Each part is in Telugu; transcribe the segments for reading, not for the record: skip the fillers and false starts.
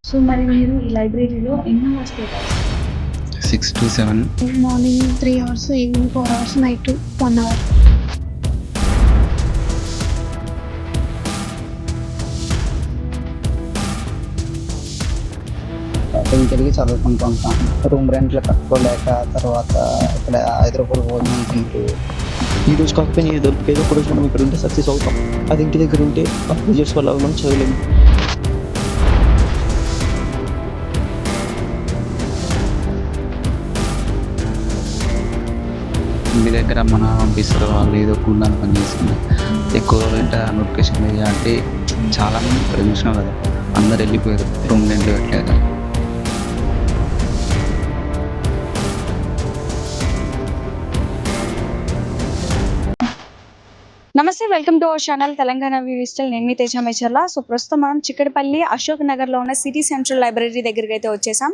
సో మరి మీరు ఈ లైబ్రరీలో ఎన్ని అవర్స్ కేటాయిస్తారు? 6 to 7. Morning 3 hours, evening 4 hours, night 1 hour. ఇంటికి చదువుకుంటూ ఉంటాం. రూమ్ రెంట్లు కట్టుకోలేక తర్వాత ఇక్కడ హైదరాబాద్ భోజనం తింటూ ఈ రోజు కాకపోయినా ఏదో ఒక రోజు మనం ఇక్కడ ఉంటే సక్సెస్ అవుతాం. అది ఇంటి దగ్గర ఉంటే ఆ ప్రెజర్స్ వల్ల మనం చదవలేము. ఇంటి దగ్గర మన పంపిస్తారు, వాళ్ళు ఏదో కూలని పని చేసుకుంటారు. ఎక్కువ రోజులంటే నోటిఫికేషన్ అంటే చాలా మంది ఇక్కడ చూసినాం కదా, అందరు వెళ్ళిపోయారు రూమ్ రెంట్లు పెట్టలేక. నమస్తే, welcome to our channel Telangana digital. నేను మీ తేజ మేచర్ల. సో ప్రస్తుతం మనం చిక్కడపల్లి అశోక్ నగర్లో ఉన్న సిటీ సెంట్రల్ లైబ్రరీ దగ్గరికి అయితే వచ్చేసాం.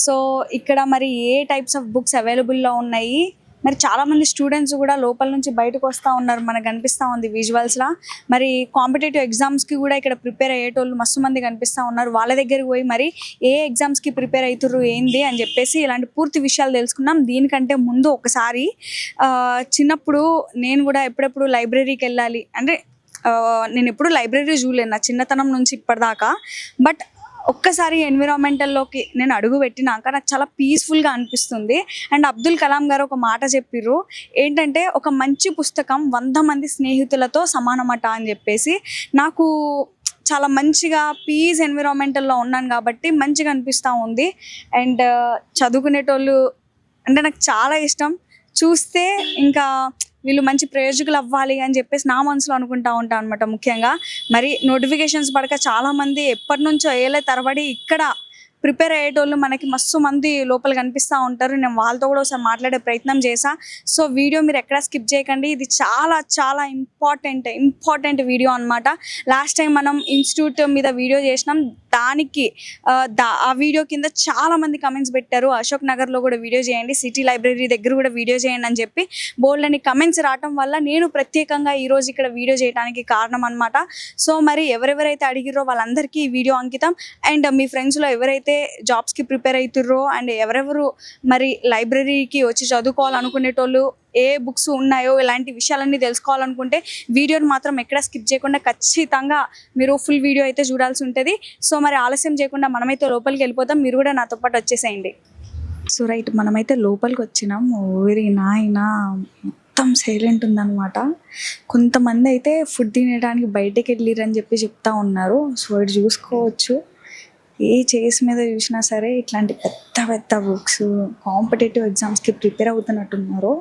సో ఇక్కడ మరి ఏ టైప్స్ ఆఫ్ బుక్స్ అవైలబుల్లో ఉన్నాయి, మరి చాలా మంది స్టూడెంట్స్ కూడా లోపల నుంచి బయటకు వస్తూ ఉన్నారు, మనకు కనిపిస్తూ ఉంది విజువల్స్లా. మరి కాంపిటేటివ్ ఎగ్జామ్స్కి కూడా ఇక్కడ ప్రిపేర్ అయ్యేటోళ్ళు మస్తు మంది కనిపిస్తూ ఉన్నారు. వాళ్ళ దగ్గరికి పోయి మరి ఏ ఎగ్జామ్స్కి ప్రిపేర్ అవుతుర్రు ఏంది అని చెప్పేసి ఇలాంటి పూర్తి విషయాలు తెలుసుకున్నాం. దీనికంటే ముందు ఒకసారి చిన్నప్పుడు నేను కూడా ఎప్పుడెప్పుడు లైబ్రరీకి వెళ్ళాలి అంటే నేను ఎప్పుడు లైబ్రరీ చూడలేను నా చిన్నతనం నుంచి ఇప్పటిదాకా. బట్ ఒక్కసారి ఎన్విరాన్మెంటల్లోకి నేను అడుగు పెట్టినాక నాకు చాలా పీస్ఫుల్గా అనిపిస్తుంది. అండ్ అబ్దుల్ కలాం గారు ఒక మాట చెప్పిర్రు, ఏంటంటే ఒక మంచి పుస్తకం 100 మంది స్నేహితులతో సమానమట అని చెప్పేసి. నాకు చాలా మంచిగా పీస్ ఎన్విరాన్మెంటల్లో ఉన్నాను కాబట్టి మంచిగా అనిపిస్తూ ఉంది. అండ్ చదువుకునేటోళ్ళు అంటే నాకు చాలా ఇష్టం. చూస్తే ఇంకా వీళ్ళు మంచి ప్రయోజకులు అవ్వాలి అని చెప్పేసి నా మనసులో అనుకుంటా ఉంటాను అనమాట. ముఖ్యంగా మరి నోటిఫికేషన్స్ పడక చాలామంది ఎప్పటి నుంచో ఏళ్ళ తరబడి ఇక్కడ ప్రిపేర్ అయ్యేటోళ్ళు మనకి మస్తు మంది లోపల కనిపిస్తూ ఉంటారు. నేను వాళ్ళతో కూడా ఒకసారి మాట్లాడే ప్రయత్నం చేశా. సో వీడియో మీరు ఎక్కడ స్కిప్ చేయకండి, ఇది చాలా చాలా ఇంపార్టెంట్ వీడియో అనమాట. లాస్ట్ టైం మనం ఇన్స్టిట్యూట్ మీద వీడియో చేసినాం, దానికి ఆ వీడియో కింద చాలా మంది కమెంట్స్ పెట్టారు, అశోక్ నగర్లో కూడా వీడియో చేయండి, సిటీ లైబ్రరీ దగ్గర కూడా వీడియో చేయండి అని చెప్పి. బోల్డ్ అని కమెంట్స్ రావటం వల్ల నేను ప్రత్యేకంగా ఈరోజు ఇక్కడ వీడియో చేయడానికి కారణం అనమాట. సో మరి ఎవరెవరైతే అడిగిరో వాళ్ళందరికీ ఈ వీడియో అంకితం. అండ్ మీ ఫ్రెండ్స్లో ఎవరైతే జాబ్స్కి ప్రిపేర్ అవుతుర్రో అండ్ ఎవరెవరు మరి లైబ్రరీకి వచ్చి చదువుకోవాలనుకునేటోళ్ళు ఏ బుక్స్ ఉన్నాయో ఇలాంటి విషయాలన్నీ తెలుసుకోవాలనుకుంటే వీడియోని మాత్రం ఎక్కడ స్కిప్ చేయకుండా ఖచ్చితంగా మీరు ఫుల్ వీడియో అయితే చూడాల్సి ఉంటుంది. సో మరి ఆలస్యం చేయకుండా మనమైతే లోపలికి వెళ్ళిపోతాం, మీరు కూడా నాతో పాటు వచ్చేసేయండి. సో రైట్, మనమైతే లోపలికి వచ్చినాం. ఊరి నాయన మొత్తం సైలెంట్ ఉందన్నమాట. కొంతమంది అయితే ఫుడ్ తినడానికి బయటకు వెళ్ళిరని చెప్పి చెప్తా ఉన్నారు. సో ఇటు చూసుకోవచ్చు, ఏ చేస్ మీద చూసినా సరే ఇట్లాంటి పెద్ద పెద్ద బుక్స్ కాంపిటేటివ్ ఎగ్జామ్స్కి ప్రిపేర్ అవుతున్నట్టున్నారు.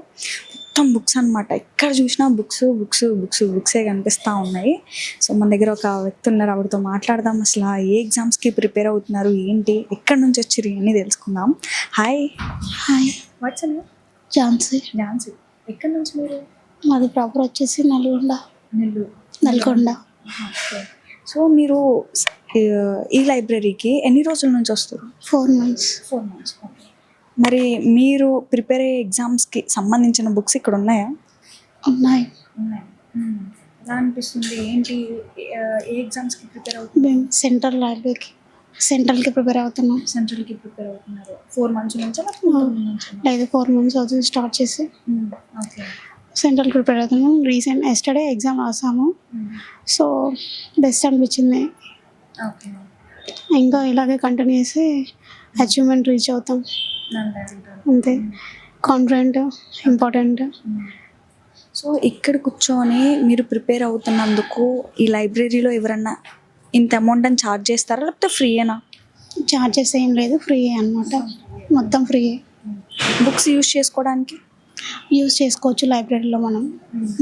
మొత్తం బుక్స్ అనమాట, ఎక్కడ చూసినా బుక్సే కనిపిస్తూ ఉన్నాయి. సో మన దగ్గర ఒక వ్యక్తి ఉన్నారు, ఆవిడతో మాట్లాడదాం. అసలు ఏ ఎగ్జామ్స్కి ప్రిపేర్ అవుతున్నారు, ఏంటి, ఎక్కడి నుంచి వచ్చిర్రు అని తెలుసుకుందాం. హాయ్. What's name? ఝాన్సీ. ఎక్కడి నుంచి మీరు? మాది ప్రాపర్ వచ్చేసి నల్గొండ. సో మీరు ఈ లైబ్రరీకి ఎన్ని రోజుల నుంచి వస్తారు? 4 months. మరి మీరు ప్రిపేర్ అయ్యే ఎగ్జామ్స్కి సంబంధించిన బుక్స్ ఇక్కడ ఉన్నాయా? ఉన్నాయి. ఎలా అనిపిస్తుంది, ఏంటి, ఏ ఎగ్జామ్స్కి ప్రిపేర్ అవుతుంది? మేము సెంట్రల్కి ప్రిపేర్ అవుతున్నాం. సెంట్రల్కి ప్రిపేర్ అవుతున్నారు 4 months నుంచి? లేదు, 4 months అవుతుంది స్టార్ట్ చేసి. ఓకే, సెంట్రల్కి ప్రిపేర్ అవుతున్నాం. ఎస్టర్డే ఎగ్జామ్ రాసాము. సో బెస్ట్ అనిపించింది. ఓకే, ఇంకా ఇలాగే కంటిన్యూ చేసి అచీవ్మెంట్ రీచ్ అవుతాం అంతే. Confident important. సో ఇక్కడ కూర్చొని మీరు ప్రిపేర్ అవుతున్నందుకు ఈ లైబ్రరీలో ఎవరన్నా ఇంత అమౌంట్ అని ఛార్జ్ చేస్తారా, లేకపోతే ఫ్రీయేనా? చార్జెస్ ఏం లేదు, ఫ్రీ అనమాట, మొత్తం ఫ్రీ. బుక్స్ యూజ్ చేసుకోవడానికి యూజ్ చేసుకోవచ్చు లైబ్రరీలో.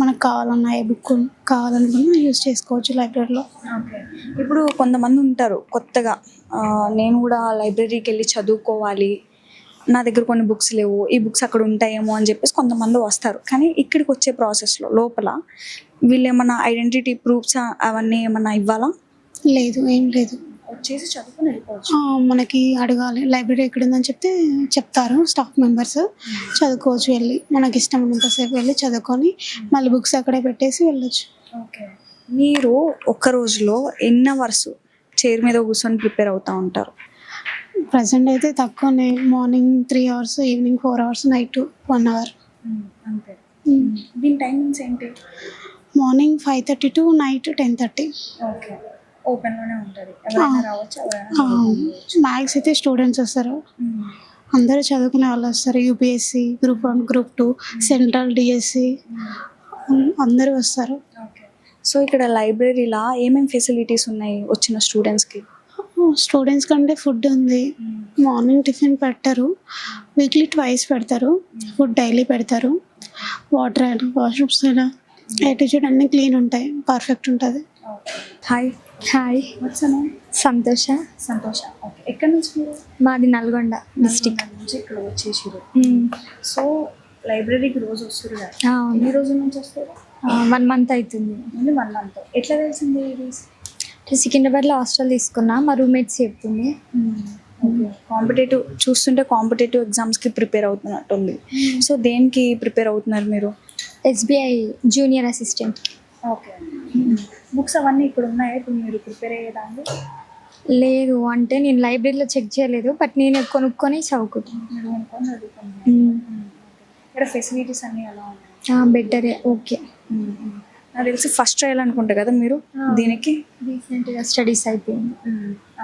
మనకు కావాలన్నా ఏ బుక్ కావాలనుకున్నా యూజ్ చేసుకోవచ్చు లైబ్రరీలో. ఓకే, ఇప్పుడు కొంతమంది ఉంటారు కొత్తగా, నేను కూడా లైబ్రరీకి వెళ్ళి చదువుకోవాలి, నా దగ్గర కొన్ని బుక్స్ లేవు, ఈ బుక్స్ అక్కడ ఉంటాయేమో అని చెప్పేసి కొంతమంది వస్తారు. కానీ ఇక్కడికి వచ్చే ప్రాసెస్లో లోపల వీళ్ళు ఏమన్నా ఐడెంటిటీ ప్రూఫ్స్ అవన్నీ ఏమన్నా ఇవ్వాలా? లేదు, ఏం లేదు. వచ్చేసి చదువుకుని వెళ్ళిపోవచ్చు. మనకి అడగాలి లైబ్రరీ ఎక్కడుందని చెప్తారు స్టాఫ్ మెంబర్స్. చదువుకోవచ్చు, వెళ్ళి మనకి ఇష్టం ఉన్నంతసేపు వెళ్ళి చదువుకొని మళ్ళీ బుక్స్ అక్కడే పెట్టేసి వెళ్ళొచ్చు. ఓకే, మీరు ఒక్క రోజులో ఎన్ని అవర్స్ చైర్ మీద కూర్చొని ప్రిపేర్ అవుతూ ఉంటారు? ప్రజెంట్ అయితే తక్కువనే. Morning 3 hours, evening 4 hours, night 1 hour. అంతే. దీని టైమింగ్స్ ఏంటి? Morning 5:30 to night 10:30. ఓకే, ఓపెన్లోనే ఉంటుంది, ఎవరైనా రావచ్చు, ఎవరైనా మ్యాథ్స్ అయితే స్టూడెంట్స్ వస్తారు, అందరూ చదువుకునే వాళ్ళు వస్తారు. UPSC, group 1, group 2, central, DSC అందరూ వస్తారు. ఓకే. సో ఇక్కడ లైబ్రరీలో ఏమేమి ఫెసిలిటీస్ ఉన్నాయి వచ్చిన స్టూడెంట్స్కి? స్టూడెంట్స్ కంటే ఫుడ్ ఉంది. మార్నింగ్ టిఫిన్ పెట్టరు, వీక్లీ 2 పెడతారు. ఫుడ్ డైలీ పెడతారు. వాటర్ అండ్ వాష్రూమ్స్ యాటిట్యూడ్ అన్నీ క్లీన్ ఉంటాయి, పర్ఫెక్ట్ ఉంటుంది. హాయ్. Hi, what's name? సంతోష. సంతోష. ఓకే, ఎక్కడి నుంచి మీరు? మాది నల్గొండ డిస్టిక్. నుంచి ఇక్కడ వచ్చేసారు. సో లైబ్రరీకి రోజు వస్తారు కదా, ఎన్ని రోజుల నుంచి వస్తారు? 1 month అవుతుంది. 1 month. ఎట్లా తెలిసింది ఇది? సికింద్రాబాద్లో హాస్టల్ తీసుకున్నా, మా రూమ్మేట్స్ చెప్తుంది. కాంపిటేటివ్ చూస్తుంటే కాంపిటేటివ్ ఎగ్జామ్స్కి ప్రిపేర్ అవుతున్నట్టుంది. సో దేనికి ప్రిపేర్ అవుతున్నారు మీరు? SBI junior assistant. Okay. Books అవన్నీ ఇక్కడ ఉన్నాయి, ఇప్పుడు మీరు ప్రిపేర్ అయ్యేదాన్ని? లేదు, అంటే నేను లైబ్రరీలో చెక్ చేయలేదు, బట్ నేను కొనుక్కొని చదువుకుంటాను. మీరు అనుకొని చదువుకున్నాను. ఇక్కడ ఫెసిలిటీస్ అన్నీ ఎలా ఉన్నాయి? బెటరే. ఓకే. నాకు తెలిసి ఫస్ట్ ట్రయల్ అనుకుంటా కదా మీరు దీనికి? రీసెంట్గా స్టడీస్ అయిపోయింది.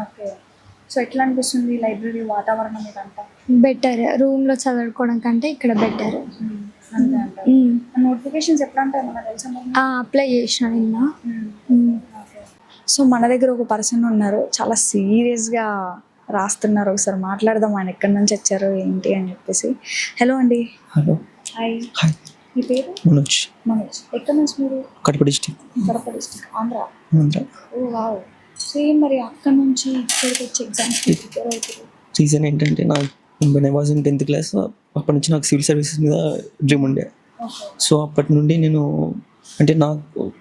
ఓకే. సో ఎట్లా అనిపిస్తుంది లైబ్రరీ వాతావరణం ఇదంతా? బెటర్, రూమ్లో చదువుకోవడం కంటే ఇక్కడ బెటర్. అంతే అంటారు. నోటిఫికేషన్స్ ఎట్లా ఉంటాయి మనకు తెలుసా? అప్లై చేసిన నిన్న. సో మన దగ్గర ఒక పర్సన్ ఉన్నారు, చాలా సీరియస్గా రాస్తున్నారు. ఒకసారి మాట్లాడదాం, ఆయన ఎక్కడి నుంచి వచ్చారు ఏంటి అని చెప్పేసి. హలో అండి. హలో. హాయ్. హాయ్. మీ పేరు? మనోజ్. మనోజ్. ఎక్కడి నుంచి మీరు? కడప డిస్టిక్. కడప డిస్ట్రిక్ట్, ఆంధ్ర. ఆంధ్ర. ఓ వావ్. సేమ్. మరి అక్కడ నుంచి ఇక్కడికి వచ్చి ఎగ్జామ్స్కి ప్రిపేర్ అవుతారు? రీజన్ ఏంటంటే when I was in 10th class, అప్పటి నుంచి నాకు సివిల్ సర్వీసెస్ మీద డ్రీమ్ ఉండే. సో అప్పటి నుండి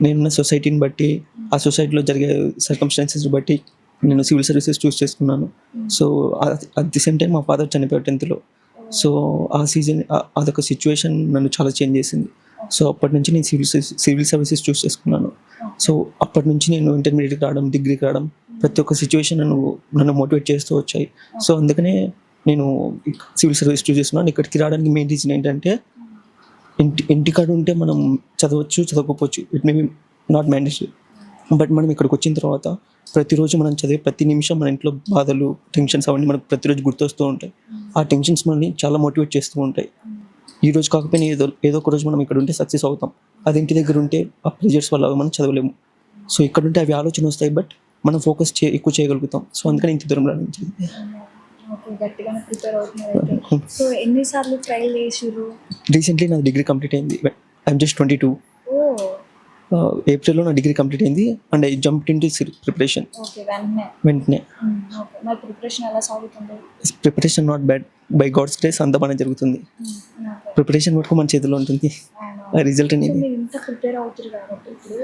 నేనున్న సొసైటీని బట్టి, ఆ సొసైటీలో జరిగే సర్కమ్స్టాన్సెస్ బట్టి నేను సివిల్ సర్వీసెస్ చూస్ చేసుకున్నాను. So at the same time మా ఫాదర్ చనిపోయారు 10th. సో ఆ సీజన్ అదొక సిచ్యువేషన్ నన్ను చాలా చేంజ్ చేసింది. సో అప్పటి నుంచి నేను సివిల్ సర్వీసెస్ చూస్ చేసుకున్నాను. సో అప్పటి నుంచి నేను ఇంటర్మీడియట్కి రావడం, డిగ్రీకి రావడం, ప్రతి ఒక్క సిచ్యువేషన్ నన్ను మోటివేట్ చేస్తూ వచ్చాయి. సో అందుకనే నేను సివిల్ సర్వీస్ చూస్ చేసుకున్నాను. ఇక్కడికి రావడానికి మెయిన్ రీజన్ ఏంటంటే, ఇంటికాడ ఉంటే మనం చదవచ్చు, చదవకపోవచ్చు, it may be not mandatory. But మనం ఇక్కడికి వచ్చిన తర్వాత ప్రతిరోజు మనం చదివే ప్రతి నిమిషం మన ఇంట్లో బాధలు, టెన్షన్స్ అవన్నీ మనకు ప్రతిరోజు గుర్తొస్తూ ఉంటాయి. ఆ టెన్షన్స్ మనల్ని చాలా మోటివేట్ చేస్తూ ఉంటాయి. ఈ రోజు కాకపోయినా ఏదో ఒక రోజు మనం ఇక్కడ ఉంటే సక్సెస్ అవుతాం. అది ఇంటి దగ్గర ఉంటే ఆ ప్రెజర్స్ వల్ల మనం చదవలేము. సో ఇక్కడ ఉంటే అవి ఆలోచన వస్తాయి, బట్ మనం ఫోకస్ ఎక్కువ చేయగలుగుతాం. సో అందుకని ఇంత దూరం రాణించింది. ఓకే, గట్టిగానే ప్రిపేర్ అవుతున్నారు. సో ఎన్నిసార్లు ట్రైల్ చేసిర్రు? రీసెంట్లీ నా డిగ్రీ కంప్లీట్ అయింది. I'm just 22. ఏప్రిల్లో నా డిగ్రీ కంప్లీట్ అయింది and I jumped in to preparation. Okay, వెంటనే. ఓకే, మరి ప్రిపరేషన్ ఎలా సాగుతుంది? Preparation not bad, by God's grace అంతా బాగానే జరుగుతుంది. ప్రిపరేషన్ మటుకు మన చేతిలో ఉంటుంది. ఆ రిజల్ట్ అనేది మీరు ఇంత ప్రిపేర్ అవుతారు కాబట్టి ఇప్పుడు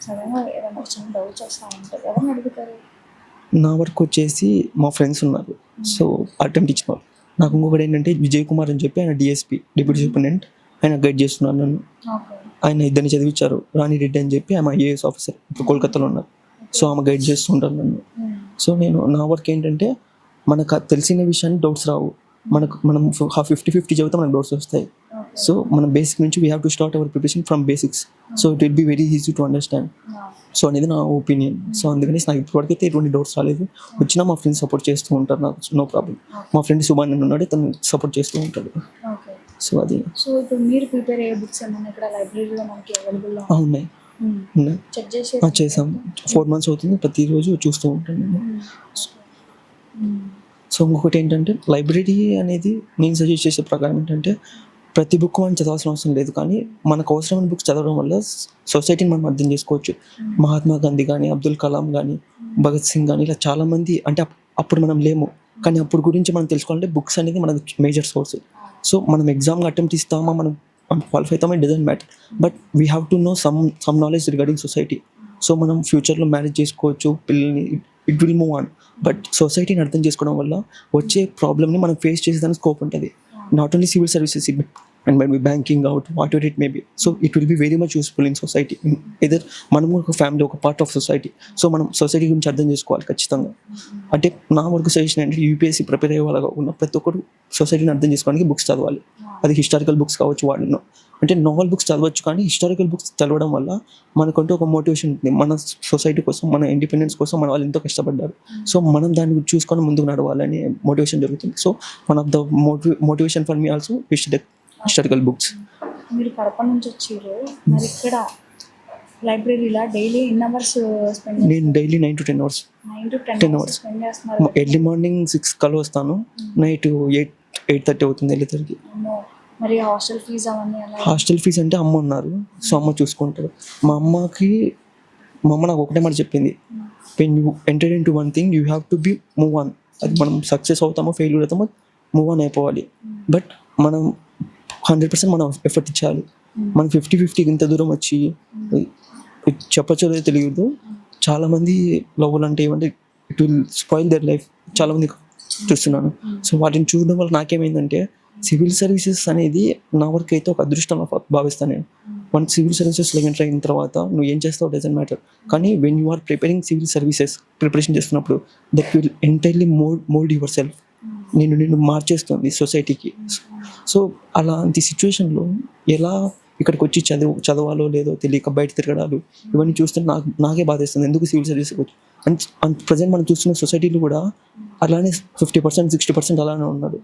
సడన్గా ఏదైనా వచ్చిన డౌట్స్ వస్తూ ఉంటాయి, ఎవరిని అడుగుతారు? నా వరకు వచ్చేసి మా ఫ్రెండ్స్ ఉన్నారు, సో అటెంప్ట్ ఇచ్చిన వాళ్ళు. నాకు ఇంకొకటి ఏంటంటే విజయ్ కుమార్ అని చెప్పి, ఆయన డిఎస్పీ, డిప్యూటీ సూపరింటెండెంట్, ఆయన గైడ్ చేస్తున్నారు నన్ను. ఆయన ఇద్దరిని చదివించారు. రాణి రెడ్డి అని చెప్పి ఆమె ఐఏఎస్ ఆఫీసర్, ఇప్పుడు కోల్కతాలో ఉన్నారు. సో ఆమె గైడ్ చేస్తూ ఉంటారు నన్ను. సో నా వర్క్ ఏంటంటే, మనకు తెలిసిన విషయాన్ని డౌట్స్ రావు. మనం 50-50 చదివితే మనకు డౌట్స్ వస్తాయి. సో మన బేసిక్ నుంచి we have to start our preparation from basics. So it will be very easy to understand. So అనేది నా ఒపీనియన్. సో అందుకని నాకు ఇప్పటివరకైతే ఎటువంటి డౌట్స్ రాలేదు. వచ్చినా మా ఫ్రెండ్స్ సపోర్ట్ చేస్తూ ఉంటారు, నాకు నో ప్రాబ్లం. మా ఫ్రెండ్ సుభాన్ అని ఉన్నాడు, తను సపోర్ట్ చేస్తూ ఉంటాడు. సో అది. సో ఇప్పుడు మీరు ప్రిపేర్ అయ్యే బుక్స్ ఏమన్నా ఇక్కడ లైబ్రరీలో మనకి అవైలబుల్లో ఉన్నాయి. చెక్ చేసి చేసాం. 4 months అవుతుంది, ప్రతిరోజు చూస్తూ ఉంటాను నేను. సో ఇంకొకటి ఏంటంటే, లైబ్రరీ అనేది నేను సజెస్ట్ చేసే ప్రకారం ఏంటంటే, ప్రతి బుక్ మనం చదవాల్సిన అవసరం లేదు, కానీ మనకు అవసరమైన బుక్స్ చదవడం వల్ల సొసైటీని మనం అర్థం చేసుకోవచ్చు. మహాత్మా గాంధీ కానీ, అబ్దుల్ కలాం కానీ, భగత్ సింగ్ కానీ, ఇలా చాలామంది, అంటే అప్పుడు మనం లేము, కానీ అప్పుడు గురించి మనం తెలుసుకోవాలంటే బుక్స్ అనేది మనకు మేజర్ సోర్స్. సో మనం ఎగ్జామ్గా అటెంప్ట్ ఇస్తామా, మనం క్వాలిఫై అవుతామా, it doesn't matter, but we have to know some knowledge regarding society. So మనం ఫ్యూచర్లో మ్యారేజ్ చేసుకోవచ్చు, పిల్లల్ని, it will move on. But సొసైటీని అర్థం చేసుకోవడం వల్ల వచ్చే ప్రాబ్లమ్ని మనం ఫేస్ చేసేదానికి స్కోప్ ఉంటుంది. Not only civil services, and maybe banking out, whatever it may be. So it will be very much useful in society. Either మనము ఒక ఫ్యామిలీ, ఒక పార్ట్ ఆఫ్ సొసైటీ. సో మనం సొసైటీ గురించి అర్థం చేసుకోవాలి ఖచ్చితంగా. అంటే నా వరకు సజెషన్ ఏంటంటే యూపీఎస్సీ ప్రిపేర్ అయ్యే వాళ్ళగా ఉన్న ప్రతి ఒక్కరు సొసైటీని అర్థం చేసుకోవడానికి బుక్స్ చదవాలి. అది హిస్టారికల్ బుక్స్ కావచ్చు, వాడినో అంటే నావల్ బుక్స్ చదవచ్చు, కానీ హిస్టారికల్ బుక్స్ చదవడం వల్ల మనకంటూ ఒక మోటివేషన్ ఉంటుంది. మన సొసైటీ కోసం, మన ఇండిపెండెన్స్ కోసం మన వాళ్ళు ఎంతో కష్టపడ్డారు. సో మనం దాన్ని చూసుకొని ముందుకు నడవాలని మోటివేషన్ జరుగుతుంది. So one of the motivation for me also historical books. మీరు కడప నుంచి వచ్చారు, మరి ఇక్కడ లైబ్రరీలో డైలీ ఎన్ని అవర్స్ స్పెండ్ నేను daily 9 to 10 hours 9 to 10 10 hours hours. Spend చేస్తున్నారు. ఎర్లీ మార్నింగ్ 6 కల్లా వస్తాను, నైట్ 8:30 అవుతుంది వెళ్ళేసరికి. మరి హాస్టల్ ఫీజు అవన్నీ ఎలా? హాస్టల్ ఫీజ్ అంటే అమ్మ ఉన్నారు, సో అమ్మ చూసుకుంటారు. మా అమ్మ నాకు ఒకటే మాట చెప్పింది, when you enter in to one thing you have to be move on. అది మనం సక్సెస్ అవుతామో ఫెయిల్యూర్ అవుతామో మూవ్ ఆన్ అయిపోవాలి. బట్ మనం 100% మనం ఎఫర్ట్ ఇచ్చాలి. మనం 50-50 ఇంత దూరం వచ్చి చెప్పచ్చో తెలియదు. చాలామంది లవ్లు అంటే ఏమంటే it will spoil their life చాలామంది చూస్తున్నాను. సో వాటిని చూడడం వల్ల నాకేమైందంటే సివిల్ సర్వీసెస్ అనేది నా వరకు అయితే ఒక అదృష్టం భావిస్తాను నేను. వన్ సివిల్ సర్వీసెస్లో ఎంటర్ అయిన తర్వాత నువ్వు ఏం చేస్తావు డజంట్ మ్యాటర్, కానీ when you are preparing civil services preparation చేస్తున్నప్పుడు that will entirely mould yourself. నిన్ను మార్చేస్తుంది సొసైటీకి. సో అలాంటి సిచ్యువేషన్లో ఎలా ఇక్కడికి వచ్చి చదవాలో లేదో తెలియక బయట తిరగడాలు ఇవన్నీ చూస్తే నాకే బాధేస్తుంది. ఎందుకు సివిల్ సర్వీస్కి వచ్చి అండ్ ప్రజెంట్ మనం చూస్తున్న సొసైటీలో కూడా అలానే 50%, 60% అలానే ఉన్నారు.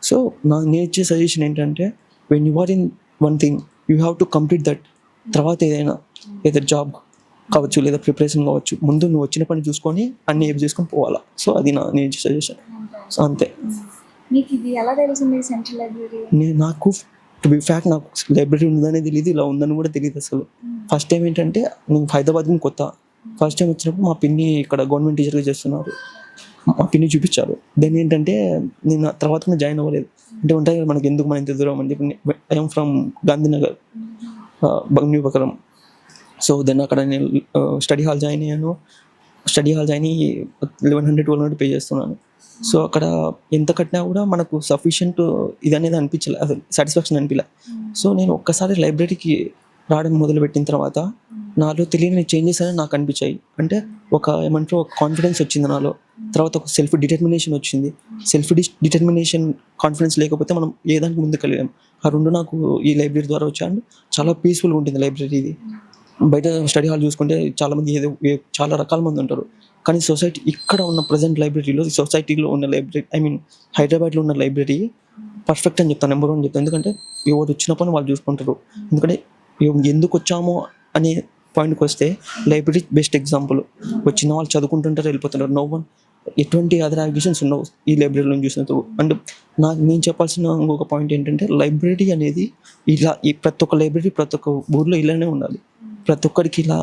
సో నేను ఇచ్చే సజెషన్ ఏంటంటే when you are in one thing you have to complete that. తర్వాత ఏదైనా జాబ్ కావచ్చు లేదా ప్రిపరేషన్ కావచ్చు, ముందు నువ్వు వచ్చిన పని చూసుకొని అన్ని ఏం చేసుకొని పోవాలా. సో అది నేను ఇచ్చే సజెషన్. సో అంతే. మీకు ఇది ఎలా తెలిసింది సెంట్రల్ లైబ్రరీ? నాకు టు బి ఫ్యాక్ట్ నాకు లైబ్రరీ ఉందనే తెలియదు, ఇలా ఉందని కూడా తెలియదు అసలు. ఫస్ట్ టైం ఏంటంటే నేను హైదరాబాద్ కొత్త, ఫస్ట్ టైం వచ్చినప్పుడు మా పిన్ని ఇక్కడ గవర్నమెంట్ టీచర్గా చేస్తున్నారు, మా పిన్ని చూపించారు. దెన్ ఏంటంటే నేను తర్వాత జాయిన్ అవ్వలేదు. అంటే ఉంటాయి కదా మనకి ఎందుకు మన ఇంత దూరం అని చెప్పి. I'm from Gandhinagar, new Bakaram. So then అక్కడ నేను స్టడీ హాల్ జాయిన్ అయ్యాను. స్టడీ హాల్ జాయిన్ అయ్యి 1100-1200 పే చేస్తున్నాను. సో అక్కడ ఎంత కట్టినా కూడా మనకు సఫిషియంట్ ఇది అనేది అనిపించలే, అసలు సాటిస్ఫాక్షన్ అనిపించలే. సో నేను ఒక్కసారి లైబ్రరీకి రావడం మొదలుపెట్టిన తర్వాత నాలో తెలియని చేంజెస్ అనేది నాకు అనిపించాయి. అంటే ఏమంటారు ఒక కాన్ఫిడెన్స్ వచ్చింది నాలో. తర్వాత ఒక సెల్ఫ్ డిటర్మినేషన్ వచ్చింది. సెల్ఫ్ డిటర్మినేషన్ కాన్ఫిడెన్స్ లేకపోతే మనం ఏ దానికి ముందుకెళ్ళలేం. ఆ రెండు నాకు ఈ లైబ్రరీ ద్వారా వచ్చాను. చాలా పీస్ఫుల్గా ఉంటుంది లైబ్రరీ. ఇది బయట స్టడీ హాల్ చూసుకుంటే చాలామంది చాలా రకాల మంది ఉంటారు, కానీ సొసైటీ ఇక్కడ ఉన్న ప్రజెంట్ లైబ్రరీలో, సొసైటీలో ఉన్న లైబ్రరీ, ఐ మీన్ హైదరాబాద్లో ఉన్న లైబ్రరీ పర్ఫెక్ట్ అని చెప్తాను, నెంబర్ 1 చెప్తాను. ఎందుకంటే ఎవరు వచ్చిన పని వాళ్ళు చూసుకుంటారు. ఎందుకంటే ఎందుకు వచ్చామో అనే పాయింట్కి వస్తే లైబ్రరీ బెస్ట్ ఎగ్జాంపుల్. వచ్చిన వాళ్ళు చదువుకుంటుంటారు, వెళ్ళిపోతున్నారు. ఎటువంటి అదర్ అలిగేషన్స్ ఉండవు ఈ లైబ్రరీలో చూసినందుకు. అండ్ నేను చెప్పాల్సిన ఇంకొక పాయింట్ ఏంటంటే లైబ్రరీ అనేది ఇలా ప్రతి ఒక్క లైబ్రరీ ప్రతి ఒక్క ఊర్లో ఇలానే ఉండాలి. ప్రతి ఒక్కరికి ఇలా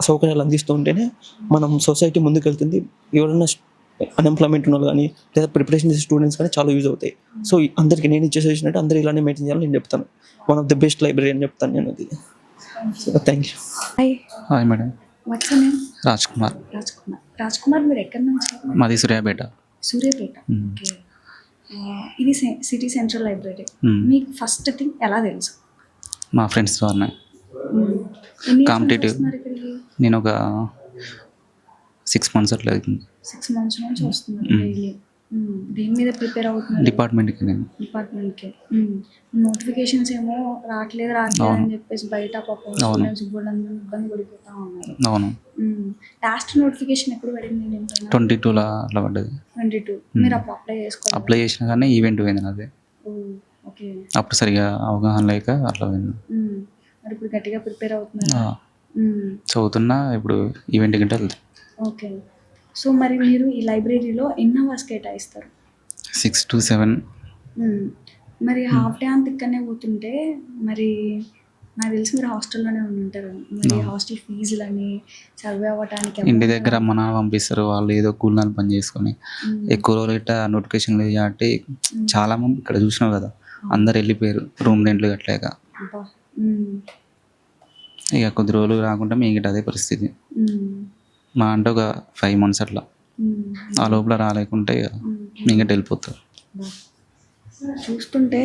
సౌకర్యాలు అందిస్తూ ఉంటేనే మనం సొసైటీ ముందుకు వెళ్తుంది. ఎవరైనా అన్ఎంప్లాయ్మెంట్ ఉన్న కానీ లేదా ప్రిపరేషన్ చేసే స్టూడెంట్స్ కానీ చాలా యూజ్ అవుతాయి. సో అందరికీ నేను ఇచ్చే సజెషన్ అంటే అందరూ ఇలానే మెయింటైన్ చేయాలని నేను చెప్తాను. One of the best library అని చెప్తాను నేను అది. Thank you. Hi madam. What's name? Raj Kumar. Raj Kumar మీరు ఎక్కడి నుంచి? మాది సూర్యాపేట. ఓకే. ఇది సిటీ సెంట్రల్ లైబ్రరీ. మీకు ఫస్ట్ థింగ్ ఎలా తెలుసు? మా ఫ్రెండ్స్ ద్వారా. కాంపిటేటివ్ నేను ఒక 6 months అట్లా అవుతుంది. 6 months నుంచి వస్తున్నారు డైలీ. దేని మీద ప్రిపేర్ అవుతున్నారు? డిపార్ట్మెంట్కి. నోటిఫికేషన్స్ ఏమో రావట్లేదు అని చెప్పేసి బయట పాపం స్టూడెంట్స్ కూడా ఇబ్బంది పడిపోతా ఉన్నారు. అవును. లాస్ట్ నోటిఫికేషన్ ఎప్పుడు పడింది? 22లో అట్లా పడ్డది. 22. మీరు అప్పుడు అప్లై చేసినా కానీ ఈవెంట్ పోయింది నాది. ఓకే. అప్పుడు సరిగా అవగాహన లేక అట్లా పోయింది. మరి ఇప్పుడు గట్టిగా ప్రిపేర్ అవుతున్నారు? చదువుతున్నా. ఇప్పుడు ఈవెంట్ గంట వెళ్తాను. ఓకే. సో మరి మీరు ఈ లైబ్రరీలో ఎన్ని అవర్స్ కేటాయిస్తారు? 6 to 7. మరి హాఫ్ డే అంత ఇక్కడనే పోతుంటే మరి నాకు తెలిసి మీరు హాస్టల్లోనే ఉంటారు. మరి హాస్టల్ ఫీజులని సర్వే అవ్వడానికి ఇంటి దగ్గర అమ్మ నాన్న పంపిస్తారు, వాళ్ళు ఏదో కూలినాలు పని చేసుకొని. ఎక్కువ రోజులు ఇట్లా నోటిఫికేషన్ లేదు కాబట్టి చాలా మంది ఇక్కడ చూసినావు కదా, అందరు వెళ్ళిపోయారు రూమ్ రెంట్లు కట్టలేక. ఇక కొద్ది రోజులు రాకుండా మీకు అదే పరిస్థితి. మా అంటే ఒక 5 months అట్లా. ఆ లోపల రాలేకుంటే ఇక మీకు వెళ్ళిపోతారు. చూస్తుంటే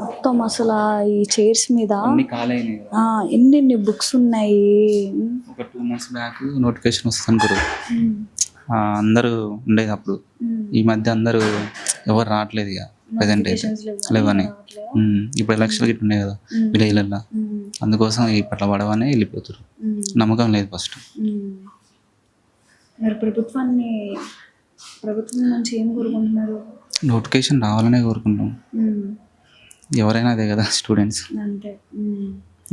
మొత్తం అసలు ఈ చైర్స్ మీద అన్ని ఖాళీ అయినాయి కదా. ఎన్ని బుక్స్ ఉన్నాయి. ఒక 2 months బ్యాక్ నోటిఫికేషన్ వస్తుంది గురు. అందరూ ఉండేది అప్పుడు. ఈ మధ్య అందరూ ఎవరు రావట్లేదు ఇక ప్రజెంట్ అయితే లేవని. ఇప్పుడు ఎలక్షన్లు గిట్ల ఉన్నాయి కదా విలేజ్లలో, అందుకోసం ఇప్పట్లో పడవనే వెళ్ళిపోతారు. నమ్మకం లేదు ఫస్ట్. మరి ప్రభుత్వం నుంచి ఏం కోరుకుంటున్నారు? నోటిఫికేషన్ రావాలనే కోరుకుంటాం. ఎవరైనా అదే కదా స్టూడెంట్స్. అంతే.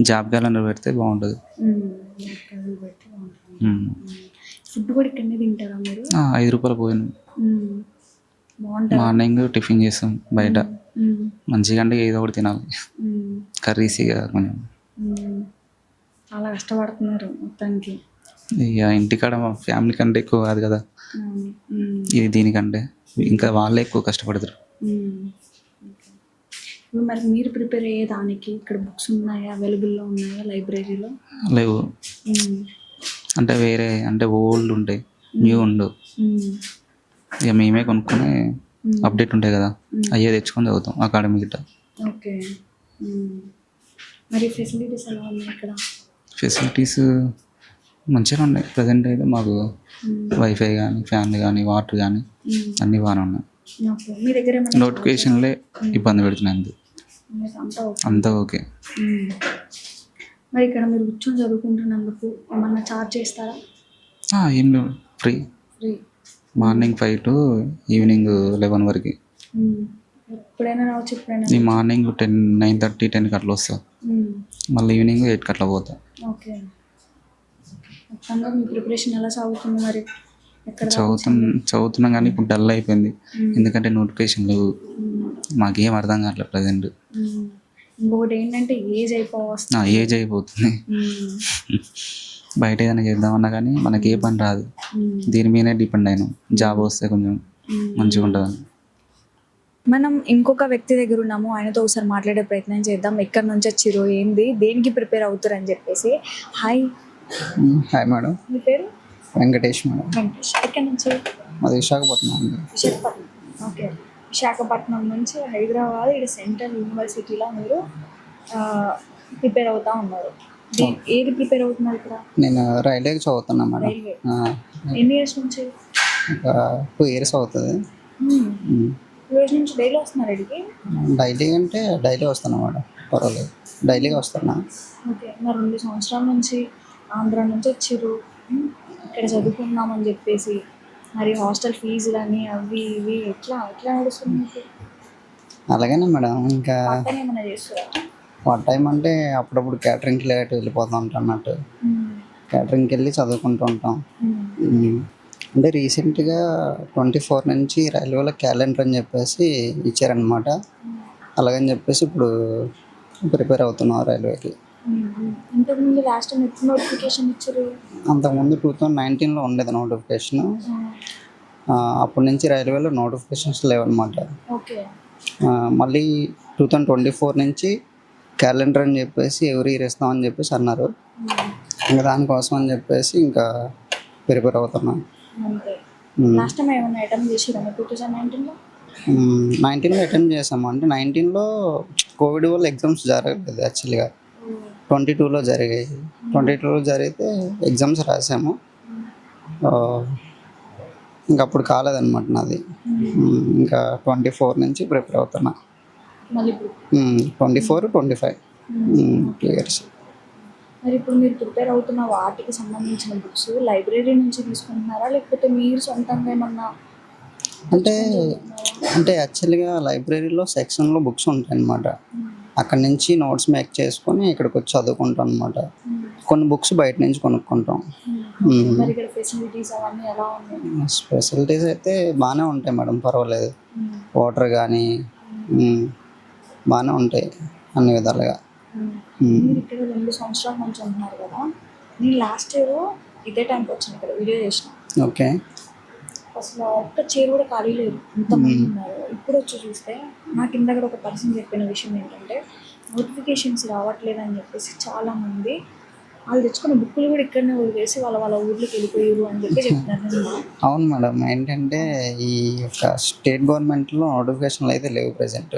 జాబ్ క్యాలెండర్ పెడితే బాగుంటుంది. ఫుడ్ కూడా ఇక్కడనే తింటారా మీరు? 5 రూపాయలు పోయాను. బాగుంటుంది. మార్నింగ్ టిఫిన్ చేస్తాం బయట. మంచిగా అంటే ఏదో ఒకటి తినాలి. కర్రీస్ ఇక కొంచెం చాలా కష్టపడుతున్నారు మొత్తానికి. ఇక ఇంటికాడ మా ఫ్యామిలీ కంటే ఎక్కువ కాదు కదా ఇది, దీనికంటే ఇంకా వాళ్ళే ఎక్కువ కష్టపడతారు. ఇప్పుడు మరి మీరు ప్రిపేర్ అయ్యే దానికి ఇక్కడ బుక్స్ ఉన్నాయా, అవైలబుల్లో ఉన్నాయా లైబ్రరీలో? లేవు. అంటే వేరే అంటే ఓల్డ్ ఉంటాయి, న్యూ ఉండవు. ఇక మేమే కొనుక్కొని అప్డేట్ ఉంటాయి కదా, అయ్యే తెచ్చుకొని చదువుతాం అకాడమీ గిట్ట. ఓకే. మరి ఫెసిలిటీస్ ఎలా ఉన్నాయి ఇక్కడ? ఫెసిలిటీస్ మంచిగా ఉన్నాయి. ప్రజెంట్ అయితే మాకు వైఫై కానీ, ఫ్యాన్లు కానీ, వాటర్ కానీ అన్నీ బాగానే ఉన్నాయి. మీ దగ్గర నోటిఫికేషన్లే ఇబ్బంది పెడుతున్నాయి. అంతా ఓకే. మరి ఇక్కడ మీరు కూర్చొని చదువుకుంటున్నందుకు ఏమన్నా ఛార్జ్ చేస్తారా? ఏం లేవు, ఫ్రీ. మార్నింగ్ 5 to ఈవినింగ్ 11 వరకు. ఎప్పుడైనా రావచ్చు. ఎప్పుడైనా ఈ మార్నింగ్ 9:30, 10కి అట్లా వస్తా. మళ్ళీ ఈవినింగ్ 8కి అట్లా పోతా. ఓకే. మొత్తంగా మీ ప్రిపరేషన్ ఎలా సాగుతుంది మరి? చదువుతున్నాం కానీ ఇప్పుడు డల్ అయిపోయింది. ఎందుకంటే నోటిఫికేషన్ లేవు, మాకేం అర్థం కావట్లేదు ప్రజెంట్. ఇంకొకటి ఏంటంటే ఏజ్ ఏజ్ అయిపోతుంది. బయట ఏదైనా చేద్దామన్నా కానీ మనకి ఏ పని రాదు, దీని మీదనే డిపెండ్ అయినాం. జాబ్ వస్తే కొంచెం మంచిగా ఉంటుంది. మనం ఇంకొక వ్యక్తి దగ్గర ఉన్నాము, ఆయనతో ఒకసారి మాట్లాడే ప్రయత్నం చేద్దాం. ఎక్కడి నుంచి వచ్చిరో, ఏంది, దేనికి ప్రిపేర్ అవుతారు అని చెప్పేసి. హాయ్. Hi madam. మీ పేరు? వెంకటేష్ మేడం. వెంకటేష్. ఎక్కడి నుంచి? మాది విశాఖపట్నం అండి. విశాఖపట్నం. ఓకే. విశాఖపట్నం నుంచి హైదరాబాద్ ఇక్కడ సెంట్రల్ యూనివర్సిటీలో మీరు ప్రిపేర్ అవుతా ఉన్నారు. ఏది ప్రిపేర్ అవుతున్నారు ఇక్కడ? నేను రైల్వేకి చదువుతున్నా మేడం. రైల్వే. ఎన్ని ఇయర్స్ నుంచి? ఒక 2 years అవుతుంది. 2 years నుంచి డైలీ వస్తున్నారు ఇక్కడికి? డైలీ అంటే డైలీ వస్తున్నా మేడం, పర్వాలేదు, డైలీగా వస్తున్నా. ఓకే. మరి 2 సంవత్సరాల నుంచి ఆంధ్ర నుంచి వచ్చిర్రు, ఇక్కడ చదువుకుందామని చెప్పేసి. మరి హాస్టల్ ఫీజులు అని అవి ఇవి ఎట్లా నడుస్తుంది? అలాగేనా మేడం. ఇంకా ఏమైనా చేస్తారా? పార్ట్ టైం అంటే అప్పుడప్పుడు క్యాటరింగ్కి లేట్ వెళ్ళిపోతూ ఉంటాం అన్నట్టు. క్యాటరింగ్కి వెళ్ళి చదువుకుంటూ ఉంటాం. అంటే రీసెంట్గా 24 నుంచి రైల్వేలో క్యాలెండర్ అని చెప్పేసి ఇచ్చారనమాట. అలాగని చెప్పేసి ఇప్పుడు ప్రిపేర్ అవుతున్నాం రైల్వేకి. ఇంతకుముందు లాస్ట్ టైం ఎప్పుడు నోటిఫికేషన్ ఇచ్చారు? అంతకుముందు 2019లో ఉండేది నోటిఫికేషన్. అప్పటి నుంచి రైల్వేలో నోటిఫికేషన్స్ లేవన్నమాట. ఓకే. మళ్ళీ 2024 నుంచి క్యాలెండర్ అని చెప్పేసి ఎవ్రీ ఇయర్ ఇస్తామని చెప్పేసి అన్నారు. ఇంకా దానికోసం అని చెప్పేసి ఇంకా ప్రిపేర్ అవుతున్నాం. లాస్ట్ టైం ఏమైనా అటెంప్ట్ చేసిరా 2019లో? 19లో అటెంప్ట్ చేసాము. అంటే 19లో కోవిడ్ వల్ల ఎగ్జామ్స్ జరగలేదు యాక్చువల్గా. 22లో జరిగాయి. 22లో జరిగితే ఎగ్జామ్స్ రాసాము. ఇంకా అప్పుడు కాలేదన్నమాట నాది. ఇంకా 24 నుంచి ప్రిపేర్ అవుతున్నా. 24, 25 2 years. మరి ఇప్పుడు మీరు ప్రిపేర్ అవుతున్న వాటికి సంబంధించిన బుక్స్ లైబ్రరీ నుంచి తీసుకుంటున్నారా, లేకపోతే మీరు సొంతంగా ఏమన్నా? అంటే యాక్చువల్గా లైబ్రరీలో సెక్షన్లో బుక్స్ ఉంటాయి అన్నమాట. అక్కడ నుంచి నోట్స్ మేక్ చేసుకొని ఇక్కడికి వచ్చి చదువుకుంటాం అనమాట. కొన్ని బుక్స్ బయట నుంచి కొనుక్కుంటాం. ఫెసిలిటీస్ అయితే బాగానే ఉంటాయి మేడం, పర్వాలేదు. వాటర్ కానీ బాగానే ఉంటాయి అన్ని విధాలుగా. మీరు ఇక్కడ 2 సంవత్సరాల నుంచి ఉంటున్నారు కదా. నేను లాస్ట్ ఇయర్ ఇదే టైంకి వచ్చాను, ఇక్కడ వీడియో చేసిన. ఓకే. అసలు ఒక్క చైర్ కూడా ఖాళీ లేదు, ఇంతమంది ఉన్నారు. ఇప్పుడు వచ్చి చూస్తే నాకు ఇందాక ఒక పర్సన్ చెప్పిన విషయం ఏంటంటే నోటిఫికేషన్స్ రావట్లేదు అని చెప్పేసి చాలామంది వాళ్ళు తెచ్చుకున్న బుక్కులు కూడా ఇక్కడనే వదిలేసి వాళ్ళ వాళ్ళ ఊర్లోకి వెళ్ళిపోయారు అని చెప్పి చెప్తారు. అవును మేడం, ఏంటంటే ఈ యొక్క స్టేట్ గవర్నమెంట్లో నోటిఫికేషన్లు అయితే లేవు ప్రజెంట్.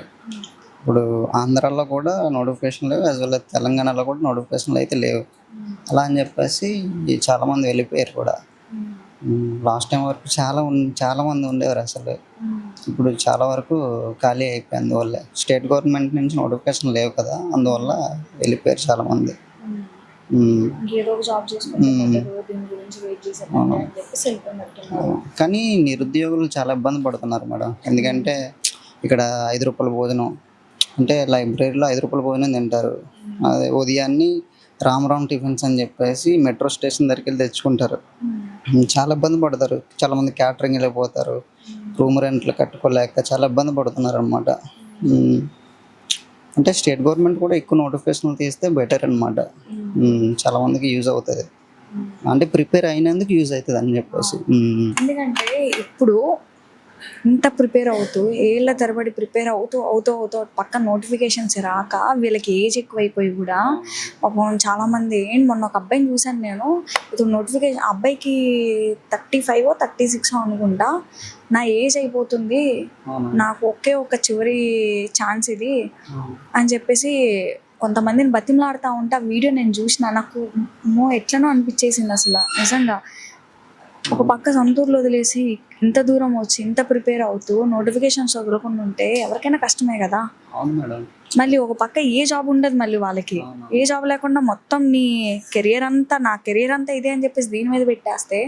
ఇప్పుడు ఆంధ్రాలో కూడా నోటిఫికేషన్ లేవు, యాజ్ వెల్ తెలంగాణలో కూడా నోటిఫికేషన్లు అయితే లేవు. అలా అని చెప్పేసి చాలామంది వెళ్ళిపోయారు కూడా. లాస్ట్ టైం వరకు చాలామంది ఉండేవారు అసలు. ఇప్పుడు చాలా వరకు ఖాళీ అయిపోయింది. అందువల్ల స్టేట్ గవర్నమెంట్ నుంచి నోటిఫికేషన్ లేవు కదా, అందువల్ల వెళ్ళిపోయారు చాలామంది. ఏదో ఒక జాబ్ చేసుకుంటే దీని గురించి వెయిట్ చేసేటండి అని చెప్పేసి వెళ్ళిపోయినట్టున్నారు. కానీ నిరుద్యోగులు చాలా ఇబ్బంది పడుతున్నారు మేడం. ఎందుకంటే ఇక్కడ 5 రూపాయల భోజనం అంటే లైబ్రరీలో 5 రూపాయల భోజనం తింటారు. అదే ఉదయాన్ని రామ్ టిఫిన్స్ అని చెప్పేసి మెట్రో స్టేషన్ దగ్గరికి వెళ్ళి తెచ్చుకుంటారు. చాలా ఇబ్బంది పడతారు. చాలామంది క్యాటరింగ్ వెళ్ళిపోతారు. రూమ్ రెంట్లు కట్టుకోలేక చాలా ఇబ్బంది పడుతున్నారు అనమాట. అంటే స్టేట్ గవర్నమెంట్ కూడా ఎక్కువ నోటిఫికేషన్లు తీస్తే బెటర్ అనమాట. చాలామందికి యూజ్ అవుతుంది, అంటే ప్రిపేర్ అయినందుకు యూజ్ అవుతుంది అని చెప్పేసి. ఎందుకంటే ఇప్పుడు ఇంత ప్రిపేర్ అవుతూ ఏళ్ళ తరబడి ప్రిపేర్ అవుతూ పక్క నోటిఫికేషన్స్ రాక వీళ్ళకి ఏజ్ ఎక్కువైపోయి కూడా పాపం చాలామంది మొన్న ఒక అబ్బాయిని చూశాను నేను. ఇప్పుడు నోటిఫికేషన్ అబ్బాయికి 35 or 36 అనుకుంటా. నా ఏజ్ అయిపోతుంది, నాకు ఒక చివరి ఛాన్స్ ఇది అని చెప్పేసి కొంతమందిని బతిమలాడుతూ ఉంటే ఆ వీడియో నేను చూసిన. నాకు ఎట్లనో అనిపించేసింది అసలు నిజంగా. ఒక పక్క సొంతూరులో వదిలేసి ఇంత దూరం వచ్చి ఇంత ప్రిపేర్ అవుతూ నోటిఫికేషన్స్ వదలకుండా ఉంటే ఎవరికైనా కష్టమే కదా. అవును మేడం. మళ్ళీ ఒక పక్క ఏ జాబ్ ఉండదు, మళ్ళీ వాళ్ళకి ఏ జాబ్ లేకుండా మొత్తం నీ నా కెరియర్ అంతా ఇదే అని చెప్పేసి దీని మీద పెట్టేస్తే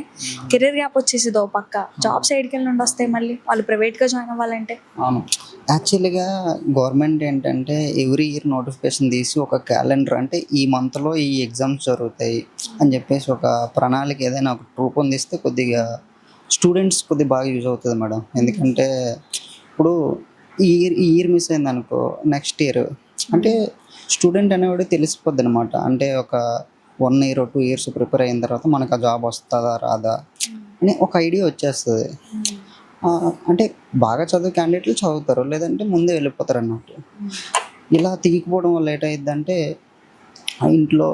కెరియర్ గ్యాప్ వచ్చేసింది. ఒక పక్క జాబ్ సైడ్కి వెళ్ళి నుండి వస్తాయి మళ్ళీ వాళ్ళు ప్రైవేట్గా జాయిన్ అవ్వాలంటే. అవును, యాక్చువల్గా గవర్నమెంట్ ఏంటంటే ఎవ్రీ ఇయర్ నోటిఫికేషన్ తీసి ఒక క్యాలెండర్, అంటే ఈ మంత్లో ఈ ఎగ్జామ్స్ జరుగుతాయి అని చెప్పేసి ఒక ప్రణాళిక ఏదైనా ఒక రూపొందిస్తే కొద్దిగా స్టూడెంట్స్ కొద్దిగా బాగా యూజ్ అవుతుంది మేడం. ఎందుకంటే ఇప్పుడు ఈ ఇయర్ మిస్ అయింది అనుకో, నెక్స్ట్ ఇయర్ అంటే స్టూడెంట్ అనేవాడు తెలిసిపోద్ది అనమాట. అంటే ఒక 1 year or 2 years ప్రిపేర్ అయిన తర్వాత మనకు ఆ జాబ్ వస్తుందా రాదా అని ఒక ఐడియా వచ్చేస్తుంది. అంటే బాగా చదువు క్యాండిడేట్లు చదువుతారు, లేదంటే ముందే వెళ్ళిపోతారు అన్నట్టు. ఇలా తీయకపోవడం వల్ల ఏంటంటే ఇంట్లో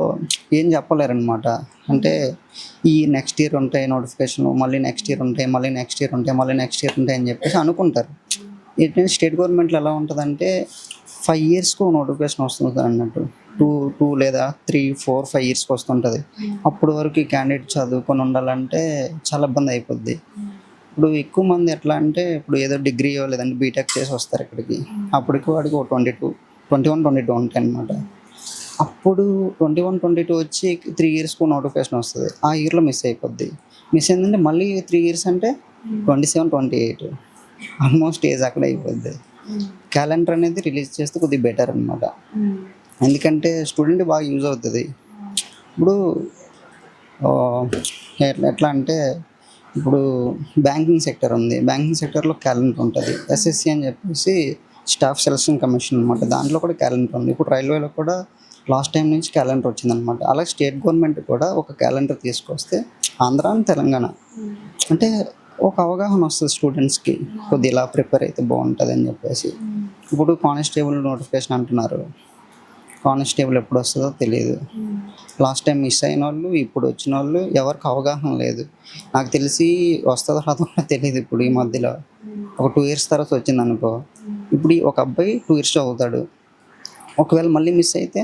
ఏం చెప్పలేరనమాట. అంటే ఈ నెక్స్ట్ ఇయర్ ఉంటాయి నోటిఫికేషన్, మళ్ళీ నెక్స్ట్ ఇయర్ ఉంటాయి, మళ్ళీ నెక్స్ట్ ఇయర్ ఉంటాయి, మళ్ళీ నెక్స్ట్ ఇయర్ ఉంటాయి అని చెప్పేసి అనుకుంటారు. ఏంటంటే స్టేట్ గవర్నమెంట్లో ఎలా ఉంటుందంటే 5 yearsకు నోటిఫికేషన్ వస్తుంది అన్నట్టు. 2 లేదా 3, 4, 5 yearsకి వస్తుంటుంది. అప్పుడు వరకు ఈ క్యాండిడేట్ చదువుకొని ఉండాలంటే చాలా ఇబ్బంది అయిపోద్ది. ఇప్పుడు ఎక్కువ మంది ఎట్లా అంటే ఇప్పుడు ఏదో డిగ్రీయో లేదంటే బీటెక్ చేసి వస్తారు ఇక్కడికి. అప్పటికి వాడికి 21-22 ఉంటాయి అన్నమాట. అప్పుడు 21-22 వచ్చి 3 yearsకు నోటిఫికేషన్ వస్తుంది. ఆ ఇయర్లో మిస్ అయిపోద్ది. మిస్ అయిందంటే మళ్ళీ 3 years అంటే 27-28 ఆల్మోస్ట్ ఏజ్ అక్కడ అయిపోద్ది. క్యాలెండర్ అనేది రిలీజ్ చేస్తే కొద్దిగా బెటర్ అనమాట. ఎందుకంటే స్టూడెంట్ బాగా యూజ్ అవుతుంది. ఇప్పుడు ఎట్లా అంటే ఇప్పుడు బ్యాంకింగ్ సెక్టర్ ఉంది, బ్యాంకింగ్ సెక్టర్లో క్యాలెండర్ ఉంటుంది. ఎస్ఎస్సి అని చెప్పేసి స్టాఫ్ సెలక్షన్ కమిషన్ అనమాట, దాంట్లో కూడా క్యాలెండర్ ఉంది. ఇప్పుడు రైల్వేలో కూడా లాస్ట్ టైం నుంచి క్యాలెండర్ వచ్చిందనమాట. అలాగే స్టేట్ గవర్నమెంట్ కూడా ఒక క్యాలెండర్ తీసుకొస్తే ఆంధ్ర అండ్ తెలంగాణ అంటే ఒక అవగాహన వస్తుంది స్టూడెంట్స్కి, కొద్దిగా ఇలా ప్రిపేర్ అయితే బాగుంటుంది అని చెప్పేసి. ఇప్పుడు కానిస్టేబుల్ నోటిఫికేషన్ అంటున్నారు, కానిస్టేబుల్ ఎప్పుడు వస్తుందో తెలియదు. లాస్ట్ టైం మిస్ అయిన వాళ్ళు, ఇప్పుడు వచ్చిన వాళ్ళు ఎవరికి అవగాహన లేదు. నాకు తెలిసి వస్తుందో రాదో కూడా తెలియదు. ఇప్పుడు ఈ మధ్యలో ఒక 2 years తర్వాత వచ్చింది అనుకో, ఇప్పుడు ఒక అబ్బాయి 2 years చదువుతాడు, ఒకవేళ మళ్ళీ మిస్ అయితే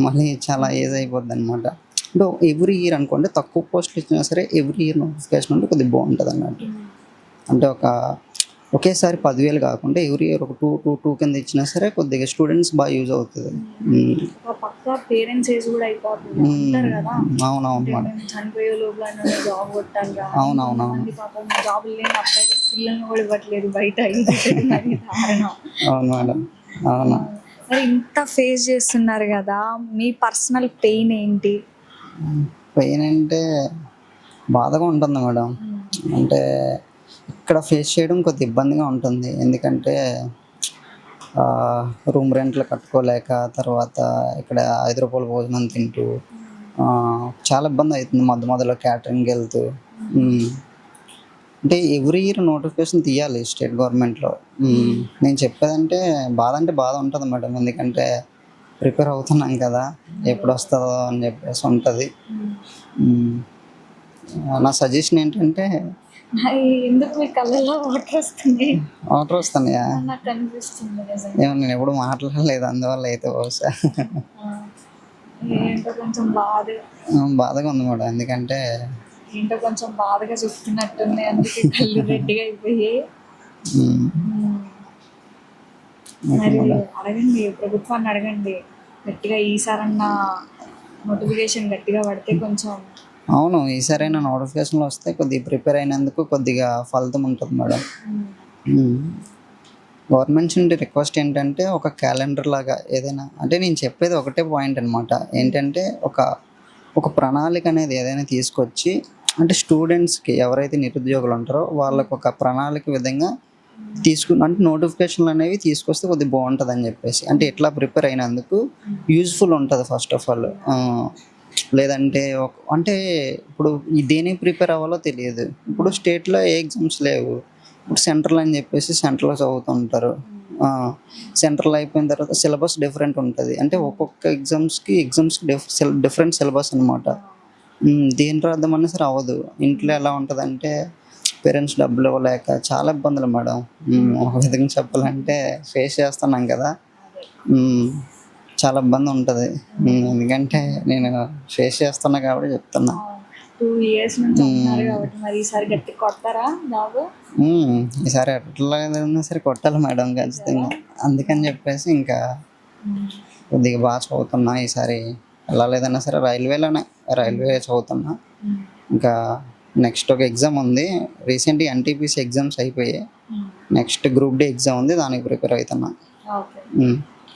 మళ్ళీ చాలా ఏజ్ అయిపోద్ది అనమాట. అంటే ఎవ్రీ ఇయర్ అనుకోండి, తక్కువ పోస్టులు ఇచ్చినా సరే ఎవ్రీ ఇయర్ నోటిఫికేషన్ ఉంటే కొద్దిగా బాగుంటుంది అన్నట్టు. అంటే ఒకేసారి 10,000 కాకుండా ఎవ్రీ ఇయర్ ఒక 2 కింద ఇచ్చినా సరే కొద్దిగా స్టూడెంట్స్ బాగా యూజ్ అవుతుంది. పేరెంట్స్ ఏజ్ కూడా అయిపోతుంది అంటారు కదా. అవునవును మేడం, చనిపోయే లోపల జాబ్ కొట్టాలి. అవునవునవును, జాబులు లేని అబ్బాయిలు పిల్లల్ని కూడా ఇవ్వట్లేదు బయట. అవును మేడం, అవును. మరి ఇంత ఫేస్ చేస్తున్నారు కదా, మీ పర్సనల్ పెయిన్ ఏంటి? పెయిన్ అంటే బాధగా ఉంటుంది మేడం. అంటే ఇక్కడ ఫేస్ చేయడం కొద్దిగా ఇబ్బందిగా ఉంటుంది. ఎందుకంటే రూమ్ రెంట్లు కట్టుకోలేక, తర్వాత ఇక్కడ 5 రూపాయల భోజనం తింటూ చాలా ఇబ్బంది అవుతుంది. మధ్యలో క్యాటరింగ్కి వెళ్తూ. అంటే ఎవ్రీ ఇయర్ నోటిఫికేషన్ తీయాలి స్టేట్ గవర్నమెంట్లో. నేను చెప్పేదంటే బాధ ఉంటుంది మేడం. ఎందుకంటే ప్రిపేర్ అవుతున్నాం కదా, ఎప్పుడు వస్తుందో అని చెప్పేసి ఉంటుంది. నా సజెషన్ ఏంటంటే ఎందుకు మీ కళ్ళలో వాటర్ వస్తుంది వాటర్ వస్తున్నాయా, నాకు అనిపిస్తుంది ఏమో నేను ఎప్పుడు మాట్లాడలేదు అందువల్ల అయితే బహుశా ఏంటో కొంచెం బాధగా ఉంది మేడం. ఎందుకంటే ఏంటో కొంచెం బాధగా చెప్తున్నట్టుంది, అందుకే కళ్ళు రెడ్డిగా అయిపోయి. మరి అడగండి, ప్రభుత్వాన్ని అడగండి గట్టిగా, ఈసారన్నా నోటిఫికేషన్ గట్టిగా పడితే కొంచెం. అవును, ఈసారైనా నోటిఫికేషన్లు వస్తే కొద్దిగా ప్రిపేర్ అయినందుకు కొద్దిగా ఫలితం ఉంటుంది మేడం. గవర్నమెంట్ నుండి రిక్వెస్ట్ ఏంటంటే ఒక క్యాలెండర్ లాగా ఏదైనా, అంటే నేను చెప్పేది ఒకటే పాయింట్ అనమాట, ఏంటంటే ఒక ప్రణాళిక అనేది ఏదైనా తీసుకొచ్చి, అంటే స్టూడెంట్స్కి ఎవరైతే నిరుద్యోగులు ఉంటారో వాళ్ళకు ఒక ప్రణాళిక విధంగా అంటే నోటిఫికేషన్లు అనేవి తీసుకొస్తే కొద్దిగా బాగుంటుంది అని చెప్పేసి, అంటే ఎట్లా ప్రిపేర్ అయినందుకు యూజ్ఫుల్ ఉంటుంది ఫస్ట్ ఆఫ్ ఆల్. లేదంటే అంటే ఇప్పుడు దేనికి ప్రిపేర్ అవ్వాలో తెలియదు. ఇప్పుడు స్టేట్లో ఏ ఎగ్జామ్స్ లేవు, ఇప్పుడు సెంట్రల్ అని చెప్పేసి సెంట్రల్లో చదువుతుంటారు. సెంట్రల్ అయిపోయిన తర్వాత సిలబస్ డిఫరెంట్ ఉంటుంది, అంటే ఒక్కొక్క ఎగ్జామ్స్కి డిఫరెంట్ సిలబస్ అనమాట. దేని రాద్దామన్నా సరే అవ్వదు. ఇంట్లో ఎలా ఉంటుంది అంటే పేరెంట్స్ డబ్బులు ఇవ్వలేక చాలా ఇబ్బందులు మేడం. ఒక విధంగా చెప్పాలంటే ఫేస్ చేస్తున్నాం కదా, చాలా ఇబ్బంది ఉంటుంది. ఎందుకంటే నేను ఫేస్ చేస్తున్నా కాబట్టి చెప్తున్నా. 2 years నుంచి ఉన్నారు కాబట్టి మరి ఈసారి గట్టి కొడతారా జాబ్? ఈసారి ఎట్లా సరే కొట్టాలి మేడం ఖచ్చితంగా. అందుకని చెప్పేసి ఇంకా కొద్దిగా బాగా చదువుతున్నా. ఈసారి ఎలా లేదన్నా సరే రైల్వే చదువుతున్నా. ఇంకా నెక్స్ట్ ఒక ఎగ్జామ్ ఉంది, రీసెంట్గా ఎన్టీపీసీ ఎగ్జామ్స్ అయిపోయాయి. నెక్స్ట్ గ్రూప్ డి ఎగ్జామ్ ఉంది, దానికి ప్రిపేర్ అవుతున్నా.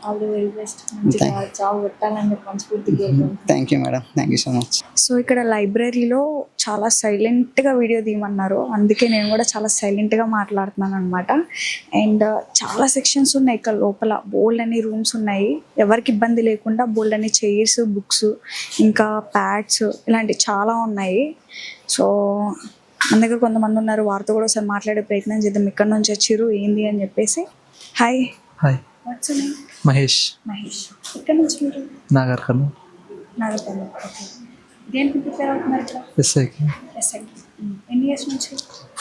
All the very best. మంచిగా జాబ్ కొట్టాలని మనస్ఫూర్తిగా కోరుకుంటున్నాను. Thank you madam, thank you so much. So ఇక్కడ లైబ్రరీలో చాలా సైలెంట్గా వీడియో తీయమన్నారు, అందుకే నేను కూడా చాలా సైలెంట్గా మాట్లాడుతున్నాను అనమాట. అండ్ చాలా సెక్షన్స్ ఉన్నాయి ఇక్కడ లోపల, బోల్డ్ అన్ని రూమ్స్ ఉన్నాయి, ఎవరికి ఇబ్బంది లేకుండా బోల్డ్ అన్ని చైర్స్, బుక్స్, ఇంకా ప్యాడ్స్ ఇలాంటివి చాలా ఉన్నాయి. సో మన దగ్గర కొంతమంది ఉన్నారు, వారితో కూడా ఒకసారి మాట్లాడే ప్రయత్నం చేద్దాం. ఇక్కడ నుంచి వచ్చారు ఏంది అని చెప్పేసి. Hi. Hi, what's your name? Mahesh. Mahesh. ఇక్కడ నుంచి మీరు? నాగర్ కర్నూలు. నాగర్కర్నూలు. ఓకే. దేనికి ప్రిపేర్ అవుతున్నారు ఇక్కడ? ఎస్ఐకి. ఎస్ఐకి. ఎన్ని ఇయర్స్ నుంచి?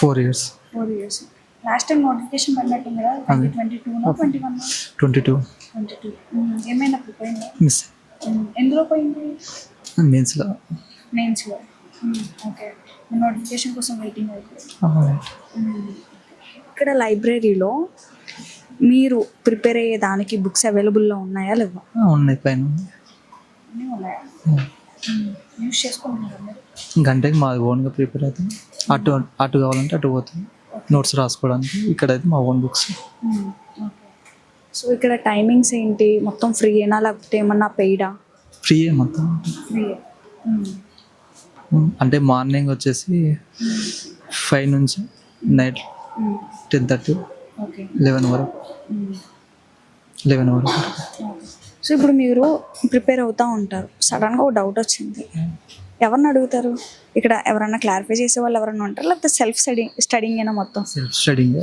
4 years. 4 years. Last time notification పడినట్టుంది కదా, 2022 21 22 22. ఏమైనా ప్రిపేర్ అయిందా? మిస్ ఎందులో పోయింది? మెయిన్స్లో. మెయిన్స్లో. ఓకే. నోటిఫికేషన్ కోసం వెయిటింగ్ అయిపోయింది. ఇక్కడ లైబ్రరీలో మీరు ప్రిపేర్ అయ్యే దానికి బుక్స్ అవైలబుల్లో ఉన్నాయా లేవా? ఉన్నాయి, పైన ఉంది. అన్నీ ఉన్నాయా? యూస్ చేసుకుంటున్నారా మీరు? గంటకి మాది ఓన్గా ప్రిపేర్ అవుతాం. అటు కావాలంటే అటు పోతాం నోట్స్ రాసుకోవడానికి. ఇక్కడైతే మా ఓన్ బుక్స్. ఓకే. సో ఇక్కడ టైమింగ్స్ ఏంటి? మొత్తం ఫ్రీ అయినా లేకపోతే ఏమన్నా పెయిడా? ఫ్రీయే మొత్తం. ఫ్రీ. అంటే మార్నింగ్ వచ్చేసి 5 నుంచి నైట్ 10:30 ఓకే. 11 వరకు. 11 వరకు. సో ఇప్పుడు మీరు ప్రిపేర్ అవుతూ ఉంటారు, సడన్గా ఒక డౌట్ వచ్చింది, ఎవరిని అడుగుతారు? ఇక్కడ ఎవరన్నా క్లారిఫై చేసే వాళ్ళు ఎవరన్నా ఉంటారు, లేకపోతే సెల్ఫ్ స్టడింగ్ అయినా మొత్తం? Self studying.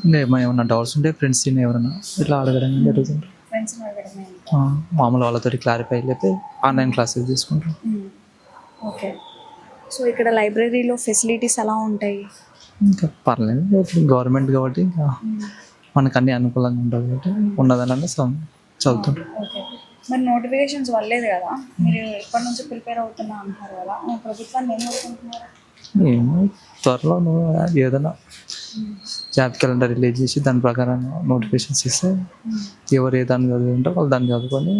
ఇంకా ఏమైనా డౌట్స్ ఉంటే ఫ్రెండ్స్ ఎవరైనా ఇట్లా అడగడం జరుగుతుంది. ఫ్రెండ్స్ అడగడమే. మామూలు వాళ్ళతో క్లారిఫై లేకపోతే ఆన్లైన్ క్లాసెస్ తీసుకుంటాం. ఓకే. సో ఇక్కడ లైబ్రరీలో ఫెసిలిటీస్ ఎలా ఉంటాయి? ఇంకా పర్లేదు, గవర్నమెంట్ కాబట్టి ఇంకా మనకు అన్ని అనుకూలంగా ఉంటుంది కాబట్టి ఉన్నదాన్ని చదువుతుంటాం. ఓకే. మరి నోటిఫికేషన్స్ వల్లేదు కదా, మీరు ఎప్పటి నుంచి ప్రిపేర్ అవుతున్నా అంటారు కదా, ప్రభుత్వాన్ని ఏం కోరుకుంటున్నారు? ఏమో త్వరలో ఏదైనా జాబ్ క్యాలెండర్ రిలీజ్ చేసి దాని ప్రకారం నోటిఫికేషన్స్ ఇస్తే ఎవరు ఏ దాన్ని చదువుకుంటే వాళ్ళు దాన్ని చదువుకొని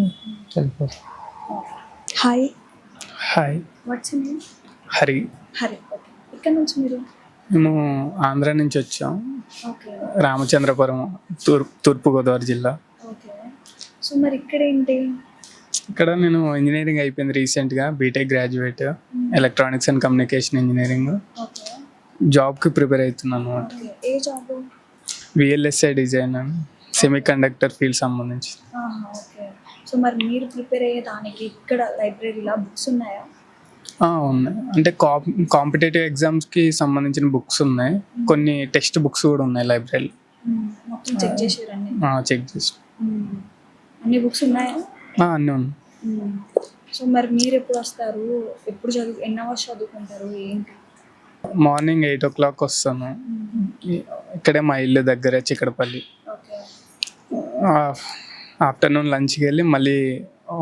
వెళ్ళిపోతారు. Hi. Hi, what's name? Hari. Hari. Okay. ఇక్కడ నుంచి మీరు? మేము ఆంధ్ర నుంచి వచ్చాం, ఓకే. రామచంద్రపురం, తూర్పుగోదావరి జిల్లా. ఓకే. సో మరి ఇక్కడ ఏంటి? ఇక్కడ నేను ఇంజనీరింగ్ అయిపోయింది రీసెంట్గా, B Tech graduate, electronics and communication engineering. Okay. జాబ్కి ప్రిపేర్ అవుతున్నాను అనమాట. ఏ జాబ్? VLSI design and semiconductor field సంబంధించి. ఓకే. సో మరి మీరు ప్రిపేర్ అయ్యే దానికి ఇక్కడ లైబ్రరీలో బుక్స్ ఉన్నాయా? ఉన్నాయి, అంటే కాంపిటేటివ్ ఎగ్జామ్స్కి సంబంధించిన బుక్స్ ఉన్నాయి, కొన్ని టెక్స్ట్ బుక్స్ కూడా ఉన్నాయి లైబ్రరీలో. మొత్తం చెక్ చేసారండి? చెక్ చేసి అన్ని బుక్స్ ఉన్నాయా? అన్నీ ఉన్నాయి. సో మరి మీరు ఎప్పుడు వస్తారు, ఎప్పుడు ఎన్ని అవర్స్ చదువుకుంటారు ఏంటి? మార్నింగ్ 8 o'clock వస్తాను. ఇక్కడే మా ఇల్లు దగ్గరే చిక్కడపల్లి. ఓకే. ఆఫ్టర్నూన్ లంచ్కి వెళ్ళి మళ్ళీ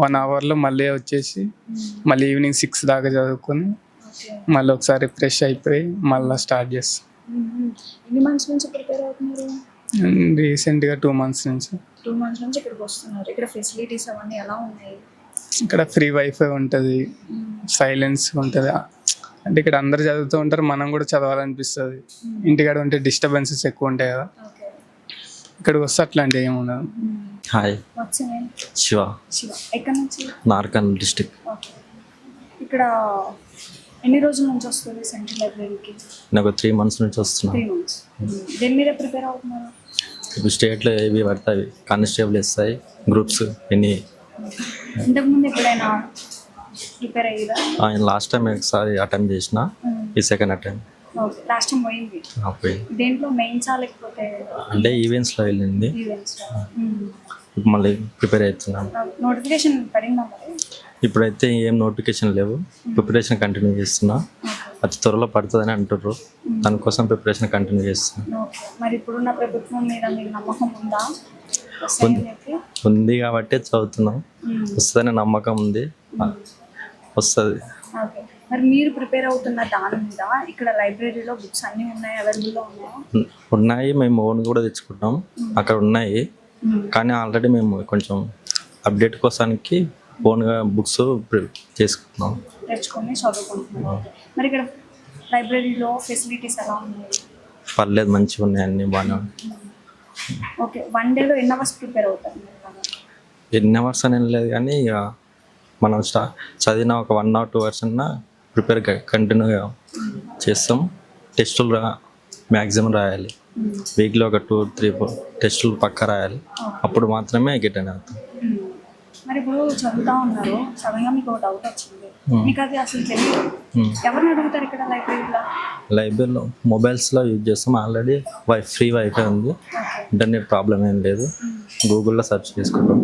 1 hourలో మళ్ళీ వచ్చేసి మళ్ళీ ఈవినింగ్ 6 దాకా చదువుకొని మళ్ళీ ఒకసారి ఫ్రెష్ అయిపోయి మళ్ళీ స్టార్ట్ చేస్తాం. ఎన్ని మంత్స్ నుంచి ప్రిపేర్ అవుతున్నారు? రీసెంట్గా 2 months నుంచి. 2 months నుంచి ఇక్కడికి వస్తున్నారు. ఇక్కడ ఫెసిలిటీస్ అవన్నీ ఎలా ఉన్నాయి? ఇక్కడ ఫ్రీ వైఫై ఉంటుంది, సైలెన్స్ ఉంటుంది. అంటే ఇక్కడ అందరు చదువుతూ ఉంటారు, మనం కూడా చదవాలనిపిస్తుంది. ఇంటికాడ ఉంటే డిస్టర్బెన్సెస్ ఎక్కువ ఉంటాయి కదా, ఓకే. ఇక్కడికి వస్తే అట్లాంటివి ఏమి ఉండదు. Hi, what's your name? Shiva, Shiva. ఎక్కడి నుంచి? నార్కన్ డిస్ట్రిక్ట్. ఓకే. ఇక్కడ ఎన్ని రోజుల నుంచి వస్తుంది సెంట్రల్ లైబ్రరీకి? నాకు 3 months నుంచి వస్తున్నా. 3 months. దేని మీద ప్రిపేర్ అవుతున్నారు? ఇప్పుడు స్టేట్లో ఏవి పడతాయి, కానిస్టేబుల్ ఇస్తాయి, గ్రూప్స్ ఎన్ని. ఇంతకుముందు ఎప్పుడైనా ప్రిపేర్ అయ్యారా? లాస్ట్ టైం ఒకసారి అటెంప్ట్ చేసిన, ఈ second attempt. Okay. Last time పోయింది. పోయి దేంట్లో మెయిన్సా లేకపోతే అంటే ఈవెంట్స్లో వెళ్ళింది. ఈవెంట్స్? ఇప్పుడు మళ్ళీ ప్రిపేర్ అవుతున్నాను. నోటిఫికేషన్ పడిందా మరి? ఇప్పుడైతే ఏం నోటిఫికేషన్ లేవు, ప్రిపరేషన్ కంటిన్యూ చేస్తున్నా. అతి త్వరలో పడుతుందని అంటుర్రు, దానికోసం ప్రిపరేషన్ కంటిన్యూ చేస్తున్నా. ఓకే. మరి ఇప్పుడున్న ప్రభుత్వం మీద మీకు నమ్మకం ఉందా? వస్తాయని చెప్పి? ఉంది కాబట్టి చదువుతున్నాం, వస్తుందని నమ్మకం ఉంది, వస్తుంది. ఓకే. మరి మీరు ప్రిపేర్ అవుతున్న దాని మీద ఇక్కడ లైబ్రరీలో బుక్స్ అన్నీ ఉన్నాయి, అవైలబుల్లో ఉన్నాయా? ఉన్నాయి, మేము ఓన్ కూడా తెచ్చుకుంటాం, అక్కడ ఉన్నాయి. కానీ ఆల్రెడీ మేము కొంచెం అప్డేట్ కోసానికి ఓన్గా బుక్స్ చేసుకుంటున్నాం, తెచ్చుకొని చదువుకుంటున్నాం. మరి ఇక్కడ లైబ్రరీలో ఫెసిలిటీస్ ఎలా ఉన్నాయి? పర్లేదు, మంచిగా ఉన్నాయి, అన్నీ బాగానే ఉన్నాయి. ఓకే. 1 dayలో ఎన్ని అవర్స్ ప్రిపేర్ అవుతారు మీరు? ఎన్ని అవర్స్ అని లేదు, కానీ ఇక మనం చదివిన ఒక 1 or 2 hours అన్నా ప్రిపేర్ కంటిన్యూగా చేస్తాం. టెస్టులు మ్యాక్సిమం రాయాలి, వీక్లీ ఒక 2-3-4 టెస్టులు పక్క రాయాలి, అప్పుడు మాత్రమే గెట్ అని అవుతాం. మరి ఇప్పుడు చదువుతా ఉన్నారు, సడన్గా మీకు ఒక డౌట్ వచ్చింది, మీకు అది అసలు తెలియదు, ఎవరిని అడుగుతారు ఇక్కడ లైబ్రరీలో? లైబ్రరీలో మొబైల్స్లో యూజ్ చేస్తాం, ఆల్రెడీ ఫ్రీ వైఫై ఉంది, ఇంటర్నెట్ ప్రాబ్లం ఏం లేదు, గూగుల్లో సెర్చ్ చేసుకుంటాం.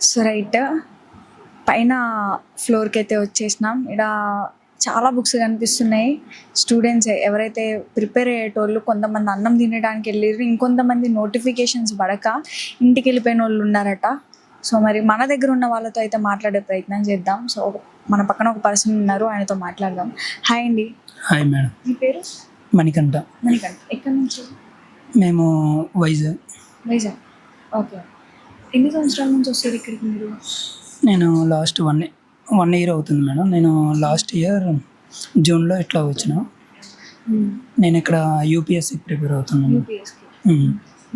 సో రైట్, పైన ఫ్లోర్కి అయితే వచ్చేసినాం. ఇక్కడ చాలా బుక్స్ కనిపిస్తున్నాయి. స్టూడెంట్స్ ఎవరైతే ప్రిపేర్ అయ్యేటోళ్ళు, కొంతమంది అన్నం తినడానికి వెళ్ళారు, ఇంకొంతమంది నోటిఫికేషన్స్ పడక ఇంటికి వెళ్ళిపోయిన వాళ్ళు ఉన్నారట. సో మరి మన దగ్గర ఉన్న వాళ్ళతో అయితే మాట్లాడే ప్రయత్నం చేద్దాం. సో మన పక్కన ఒక పర్సన్ ఉన్నారు, ఆయనతో మాట్లాడదాం. హాయ్ అండి. Hi madam. మీ పేరు? మణికంఠ. మణికంఠ. ఎక్కడి నుంచి? మేము వైజాగ్. వైజాగ్. ఓకే. ఎన్ని సంవత్సరాల నుంచి వస్తారు ఇక్కడికి మీరు? నేను లాస్ట్ 1 year అవుతుంది మేడం. నేను లాస్ట్ ఇయర్ జూన్లో ఇట్లా వచ్చిన. నేను ఇక్కడ యూపీఎస్సీకి ప్రిపేర్ అవుతున్నాను. యూపీఎస్కి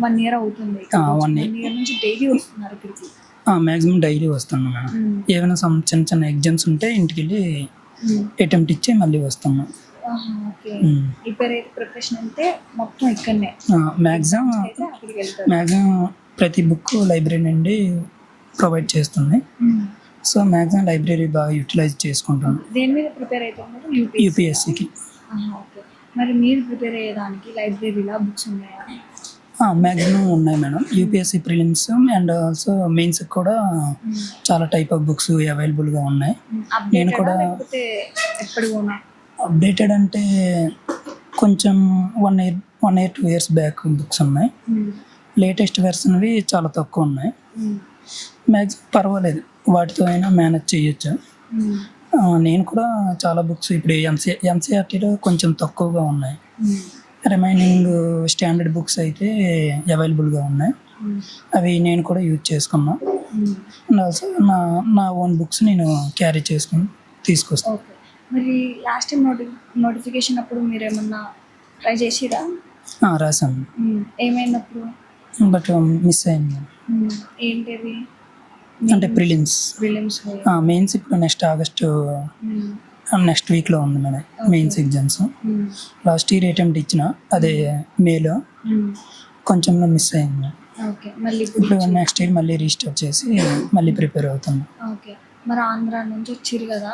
1 year అవుతుంది. 1 year నుంచి డైలీ వస్తున్నారు ఇక్కడికి? మ్యాక్సిమం డైలీ వస్తాను మేడం. ఏమైనా చిన్న చిన్న ఎగ్జామ్స్ ఉంటే ఇంటికి వెళ్ళి అటెంప్ట్ ఇచ్చి మళ్ళీ వస్తాను. ఓకే. ప్రిపరేషన్ అంటే మొత్తం ఇక్కడనే మ్యాక్సిమం అక్కడికి వెళ్తారు? మ్యాక్సిమం ప్రతి బుక్ లైబ్రరీ నుండి ప్రొవైడ్ చేస్తుంది. సో మ్యాక్సిమం లైబ్రరీ బాగా యూటిలైజ్ చేసుకుంటాను. దేని మీద ప్రిపేర్ అవుతున్నారు? యూపీఎస్సీకి. ఓకే. మరి మీరు ప్రిపేర్ అయ్యేదానికి లైబ్రరీలో బుక్స్ ఉన్నాయా? మ్యాక్సిమం ఉన్నాయి madam. UPSC prelims and also mains కూడా చాలా టైప్ ఆఫ్ బుక్స్ అవైలబుల్గా ఉన్నాయి. నేను కూడా అప్డేటెడ్ అంటే కొంచెం 1 year 2 years బ్యాక్ బుక్స్ ఉన్నాయి. లేటెస్ట్ వెర్షన్వి చాలా తక్కువ ఉన్నాయి. మ్యాక్సిమం పర్వాలేదు, వాటితో అయినా మేనేజ్ చేయొచ్చు. నేను కూడా చాలా బుక్స్ ఇప్పుడు ఎంసీఆర్టీలో కొంచెం తక్కువగా ఉన్నాయి. రిమైనింగ్ స్టాండర్డ్ బుక్స్ అయితే అవైలబుల్గా ఉన్నాయి, అవి నేను కూడా యూజ్ చేసుకున్నా. అండ్ ఆల్సో నా ఓన్ బుక్స్ నేను క్యారీ చేసుకుని తీసుకొస్తాను. మరి లాస్ట్ టైం నోటిఫికేషన్ అప్పుడు మీరు ఏమన్నా ట్రై చేసిరా? రాశాను. ఏమైనప్పుడు? బట్ మిస్ అయింది. ఏంటిది అంటే ప్రిలిమ్స్. మెయిన్స్ ఇప్పుడు నెక్స్ట్ వీక్లో ఉంది madam mains exams. Last year attempt ఇచ్చిన, అదే మేలో కొంచెం మిస్ అయింది. ఇప్పుడు నెక్స్ట్ ఇయర్ మళ్ళీ రీస్టార్ట్ చేసి మళ్ళీ ప్రిపేర్ అవుతాను. ఓకే. మరి ఆంధ్ర నుంచి వచ్చారు కదా,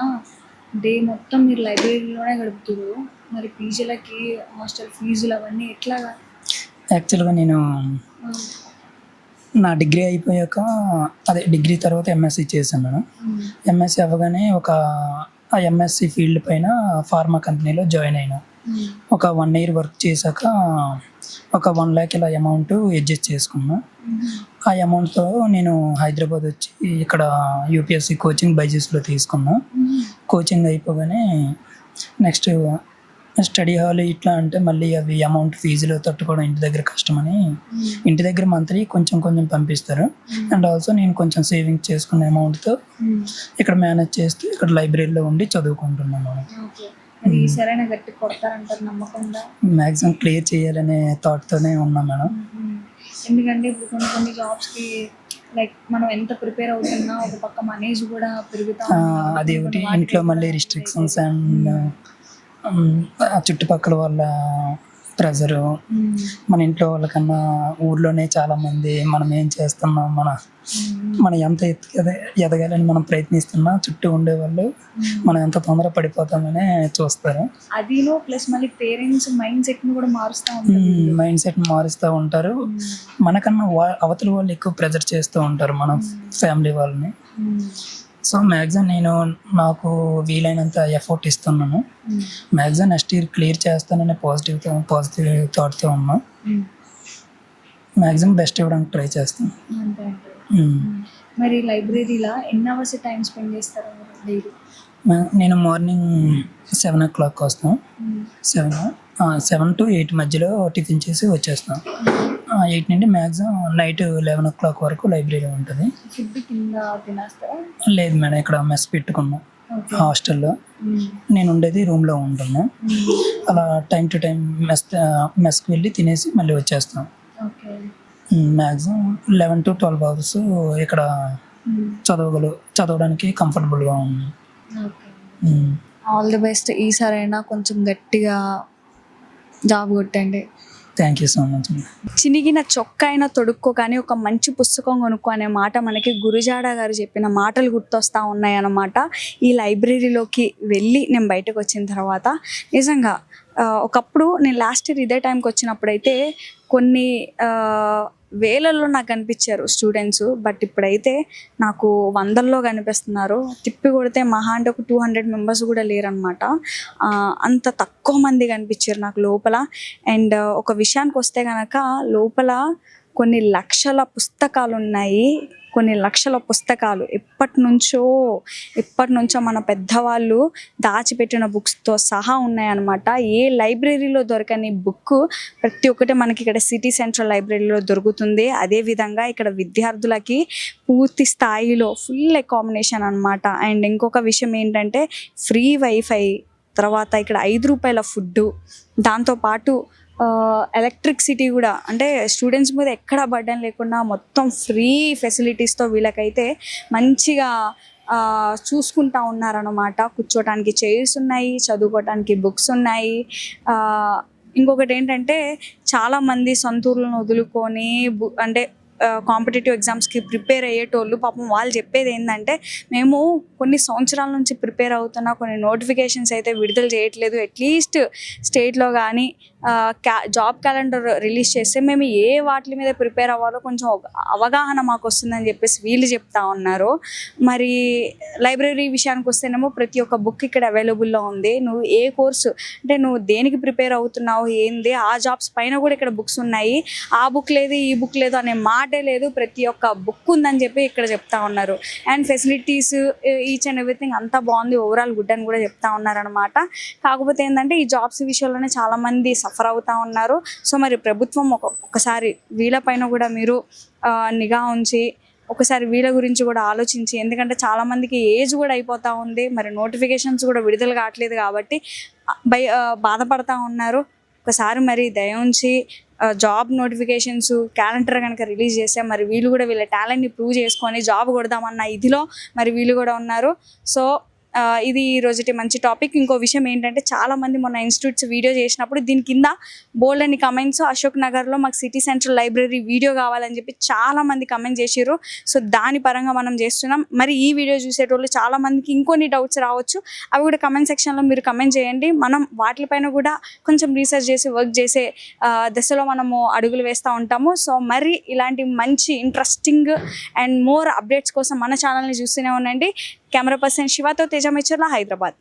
డే మొత్తం మీరు లైబ్రరీలోనే గడుపుతారు, మరి పీజీలకి హాస్టల్ ఫీజులు అవన్నీ ఎట్లాగా? యాక్చువల్గా నేను నా డిగ్రీ అయిపోయాక అదే డిగ్రీ తర్వాత ఎంఎస్సి చేశాను మేడం. ఎంఎస్సి అవ్వగానే ఆ ఎంఎస్సి ఫీల్డ్ పైన ఫార్మా కంపెనీలో జాయిన్ అయినా. ఒక 1 year వర్క్ చేశాక ఒక 1 lakh ఇలా అమౌంట్ అడ్జస్ట్ చేసుకున్నా. ఆ అమౌంట్తో నేను హైదరాబాద్ వచ్చి ఇక్కడ యూపీఎస్సి కోచింగ్ బైజూస్లో తీసుకున్నా. కోచింగ్ అయిపోగానే నెక్స్ట్ స్టడీ హాల్ ఇట్లా అంటే మళ్ళీ అవి అమౌంట్ ఫీజులు తట్టుకోవడం ఇంటి దగ్గర కష్టమని ఇంటి దగ్గర మంత్లీ కొంచెం కొంచెం పంపిస్తారు. అండ్ ఆల్సో నేను కొంచెం సేవింగ్స్ చేసుకున్న అమౌంట్తో ఇక్కడ మేనేజ్ చేస్తూ ఇక్కడ లైబ్రరీలో ఉండి చదువుకుంటున్నాను. సరైన గట్టి కొడతారంటారు నమ్మకంగా? మ్యాక్సిమం క్లియర్ చేయాలనే థాట్తోనే ఉన్నా మేడం. ఎందుకంటే ఇప్పుడు కొన్ని జాబ్స్కి లైక్ మనం ఎంత ప్రిపేర్ అవుతున్నా ఒక పక్క మనీస్ కూడా పెరుగుతా అది ఒకటి, ఇంట్లో మళ్ళీ రిస్ట్రిక్షన్స్ అండ్ చుట్టుపక్కల వాళ్ళ ప్రెజరు, మన ఇంట్లో వాళ్ళకన్నా ఊర్లోనే చాలామంది మనం ఏం చేస్తున్నాం, మనం ఎంత ఎదగాలని మనం ప్రయత్నిస్తున్నా చుట్టూ ఉండేవాళ్ళు మనం ఎంత తొందర పడిపోతామని చూస్తారు. అదిలో ప్లస్ మళ్ళీ పేరెంట్స్ మైండ్ సెట్ని కూడా మారుస్తూ ఉంటారు. మైండ్ సెట్ మారుస్తూ ఉంటారు. మనకన్నా అవతల వాళ్ళు ఎక్కువ ప్రెజర్ చేస్తూ ఉంటారు మన ఫ్యామిలీ వాళ్ళని. సో మ్యాక్సిమం నేను నాకు వీలైనంత ఎఫర్ట్ ఇస్తున్నాను. మ్యాక్సిమం నెక్స్ట్ ఇయర్ క్లియర్ చేస్తానని పాజిటివ్ థాట్తో ఉన్నా. మ్యాక్సిమం బెస్ట్ ఇవ్వడానికి ట్రై చేస్తాను. మరి లైబ్రరీలో ఎన్ని అవర్స్ టైం స్పెండ్ చేస్తారు డైలీ? నేను మార్నింగ్ 7 o'clock వస్తాను. 7 to 8 మధ్యలో టిఫిన్ చేసి వచ్చేస్తాం. 8 నుండి మ్యాక్సిమం నైట్ 11 o'clock వరకు లైబ్రరీ ఉంటుంది. ఫుడ్ కింద తినేస్తారా? లేదు మేడం, ఇక్కడ మెస్ పెట్టుకున్నాం హాస్టల్లో. నేను ఉండేది రూమ్లో ఉంటున్నా. అలా టైం టు టైం మెస్కి వెళ్ళి తినేసి మళ్ళీ వచ్చేస్తాం. మ్యాక్సిమం 11 to 12 hours ఇక్కడ చదవడానికి కంఫర్టబుల్గా ఉంది. All the best. ఈసారైనా కొంచెం గట్టిగా జాబ్ కొట్టండి. Thank you so much. చినిగిన చొక్కా అయినా తొడుక్కో కానీ ఒక మంచి పుస్తకం కొనుక్కో అనే మాట మనకి గురుజాడ గారు చెప్పిన మాటలు గుర్తొస్తూ ఉన్నాయి అన్నమాట. ఈ లైబ్రరీలోకి వెళ్ళి నేను బయటకు వచ్చిన తర్వాత నిజంగా ఒకప్పుడు నేను లాస్ట్ ఇయర్ ఇదే టైంకి వచ్చినప్పుడు అయితే కొన్ని వేలల్లో నాకు కనిపించారు స్టూడెంట్స్. బట్ ఇప్పుడైతే నాకు 100ల్లో కనిపిస్తున్నారు. తిప్పి కొడితే మహా అంటే ఒక 200 members కూడా లేరనమాట. అంత తక్కువ మంది కనిపించారు నాకు లోపల. అండ్ ఒక విషయానికి వస్తే కనుక లోపల కొన్ని లక్షల పుస్తకాలు ఉన్నాయి. కొన్ని లక్షల పుస్తకాలు ఎప్పటి నుంచో మన పెద్దవాళ్ళు దాచిపెట్టిన బుక్స్తో సహా ఉన్నాయన్నమాట. ఏ లైబ్రరీలో దొరకని బుక్ ప్రతి ఒక్కటి మనకి ఇక్కడ సిటీ సెంట్రల్ లైబ్రరీలో దొరుకుతుంది. అదేవిధంగా ఇక్కడ విద్యార్థులకి పూర్తి స్థాయిలో ఫుల్ అకామిడేషన్ అనమాట. అండ్ ఇంకొక విషయం ఏంటంటే ఫ్రీ వైఫై, తర్వాత ఇక్కడ 5 రూపాయల ఫుడ్డు, దాంతోపాటు ఎలక్ట్రిసిటీ కూడా, అంటే స్టూడెంట్స్ మీద ఎక్కడ బర్డెన్ లేకుండా మొత్తం ఫ్రీ ఫెసిలిటీస్తో వీళ్ళకైతే మంచిగా చూసుకుంటా ఉన్నారన్నమాట. కూర్చోటానికి చైర్స్ ఉన్నాయి, చదువుకోవటానికి బుక్స్ ఉన్నాయి. ఇంకొకటి ఏంటంటే చాలామంది సొంతూరులను వదులుకొని అంటే కాంపిటేటివ్ ఎగ్జామ్స్కి ప్రిపేర్ అయ్యేటోళ్ళు పాపం వాళ్ళు చెప్పేది ఏంటంటే మేము కొన్ని సంవత్సరాల నుంచి ప్రిపేర్ అవుతున్నా కొన్ని నోటిఫికేషన్స్ అయితే విడుదల చేయట్లేదు. అట్లీస్ట్ స్టేట్లో కానీ జాబ్ క్యాలెండర్ రిలీజ్ చేస్తే మేము ఏ వాటి మీద ప్రిపేర్ అవ్వాలో కొంచెం అవగాహన మాకు వస్తుందని చెప్పేసి వీళ్ళు చెప్తా ఉన్నారు. మరి లైబ్రరీ విషయానికి వస్తేనేమో ప్రతి ఒక్క బుక్ ఇక్కడ అవైలబుల్లో ఉంది. నువ్వు ఏ కోర్సు అంటే నువ్వు దేనికి ప్రిపేర్ అవుతున్నావు ఏంది ఆ జాబ్స్ పైన కూడా ఇక్కడ బుక్స్ ఉన్నాయి. ఆ బుక్ లేదు ఈ బుక్ లేదు అనే మాటే లేదు, ప్రతి ఒక్క బుక్ ఉందని చెప్పి ఇక్కడ చెప్తా ఉన్నారు. And facilities each and everything అంతా బాగుంది, ఓవరాల్ గుడ్ అని కూడా చెప్తా ఉన్నారనమాట. కాకపోతే ఏంటంటే ఈ జాబ్స్ విషయంలోనే చాలామంది సఫర్ అవుతా ఉన్నారు. సో మరి ప్రభుత్వం ఒకసారి వీళ్ళపైన కూడా మీరు నిఘా ఉంచి ఒకసారి వీళ్ళ గురించి కూడా ఆలోచించి, ఎందుకంటే చాలామందికి ఏజ్ కూడా అయిపోతూ ఉంది, మరి నోటిఫికేషన్స్ కూడా విడుదల కావట్లేదు కాబట్టి బాధపడతా ఉన్నారు. ఒకసారి మరి దయ ఉంచి జాబ్ నోటిఫికేషన్స్ క్యాలెండర్ కనుక రిలీజ్ చేస్తే మరి వీళ్ళు కూడా వీళ్ళ టాలెంట్ని ప్రూవ్ చేసుకొని జాబ్ కొడదామన్న ఇదిలో మరి వీళ్ళు కూడా ఉన్నారు. సో ఇది ఈ రోజుటి మంచి టాపిక్. ఇంకో విషయం ఏంటంటే చాలామంది మొన్న ఇన్స్టిట్యూట్స్ వీడియో చేసినప్పుడు దీని కింద బోల్డ్ అని కమెంట్స్ అశోక్ నగర్లో మాకు సిటీ సెంట్రల్ లైబ్రరీ వీడియో కావాలని చెప్పి చాలామంది కమెంట్ చేసిర్రు. సో దాని పరంగా మనం చేస్తున్నాం. మరి ఈ వీడియో చూసేటోళ్ళు చాలామందికి ఇంకొన్ని డౌట్స్ రావచ్చు, అవి కూడా కమెంట్ సెక్షన్లో మీరు కమెంట్ చేయండి. మనం వాటిపైన కూడా కొంచెం రీసెర్చ్ చేసి వర్క్ చేసే దశలో మనము అడుగులు వేస్తూ ఉంటాము. సో మరి ఇలాంటి మంచి ఇంట్రెస్టింగ్ అండ్ మోర్ అప్డేట్స్ కోసం మన ఛానల్ని చూస్తూనే ఉండండి. కెమెరా పర్సన్ శివతో తేజ మెచర్ల, హైదరాబాద్.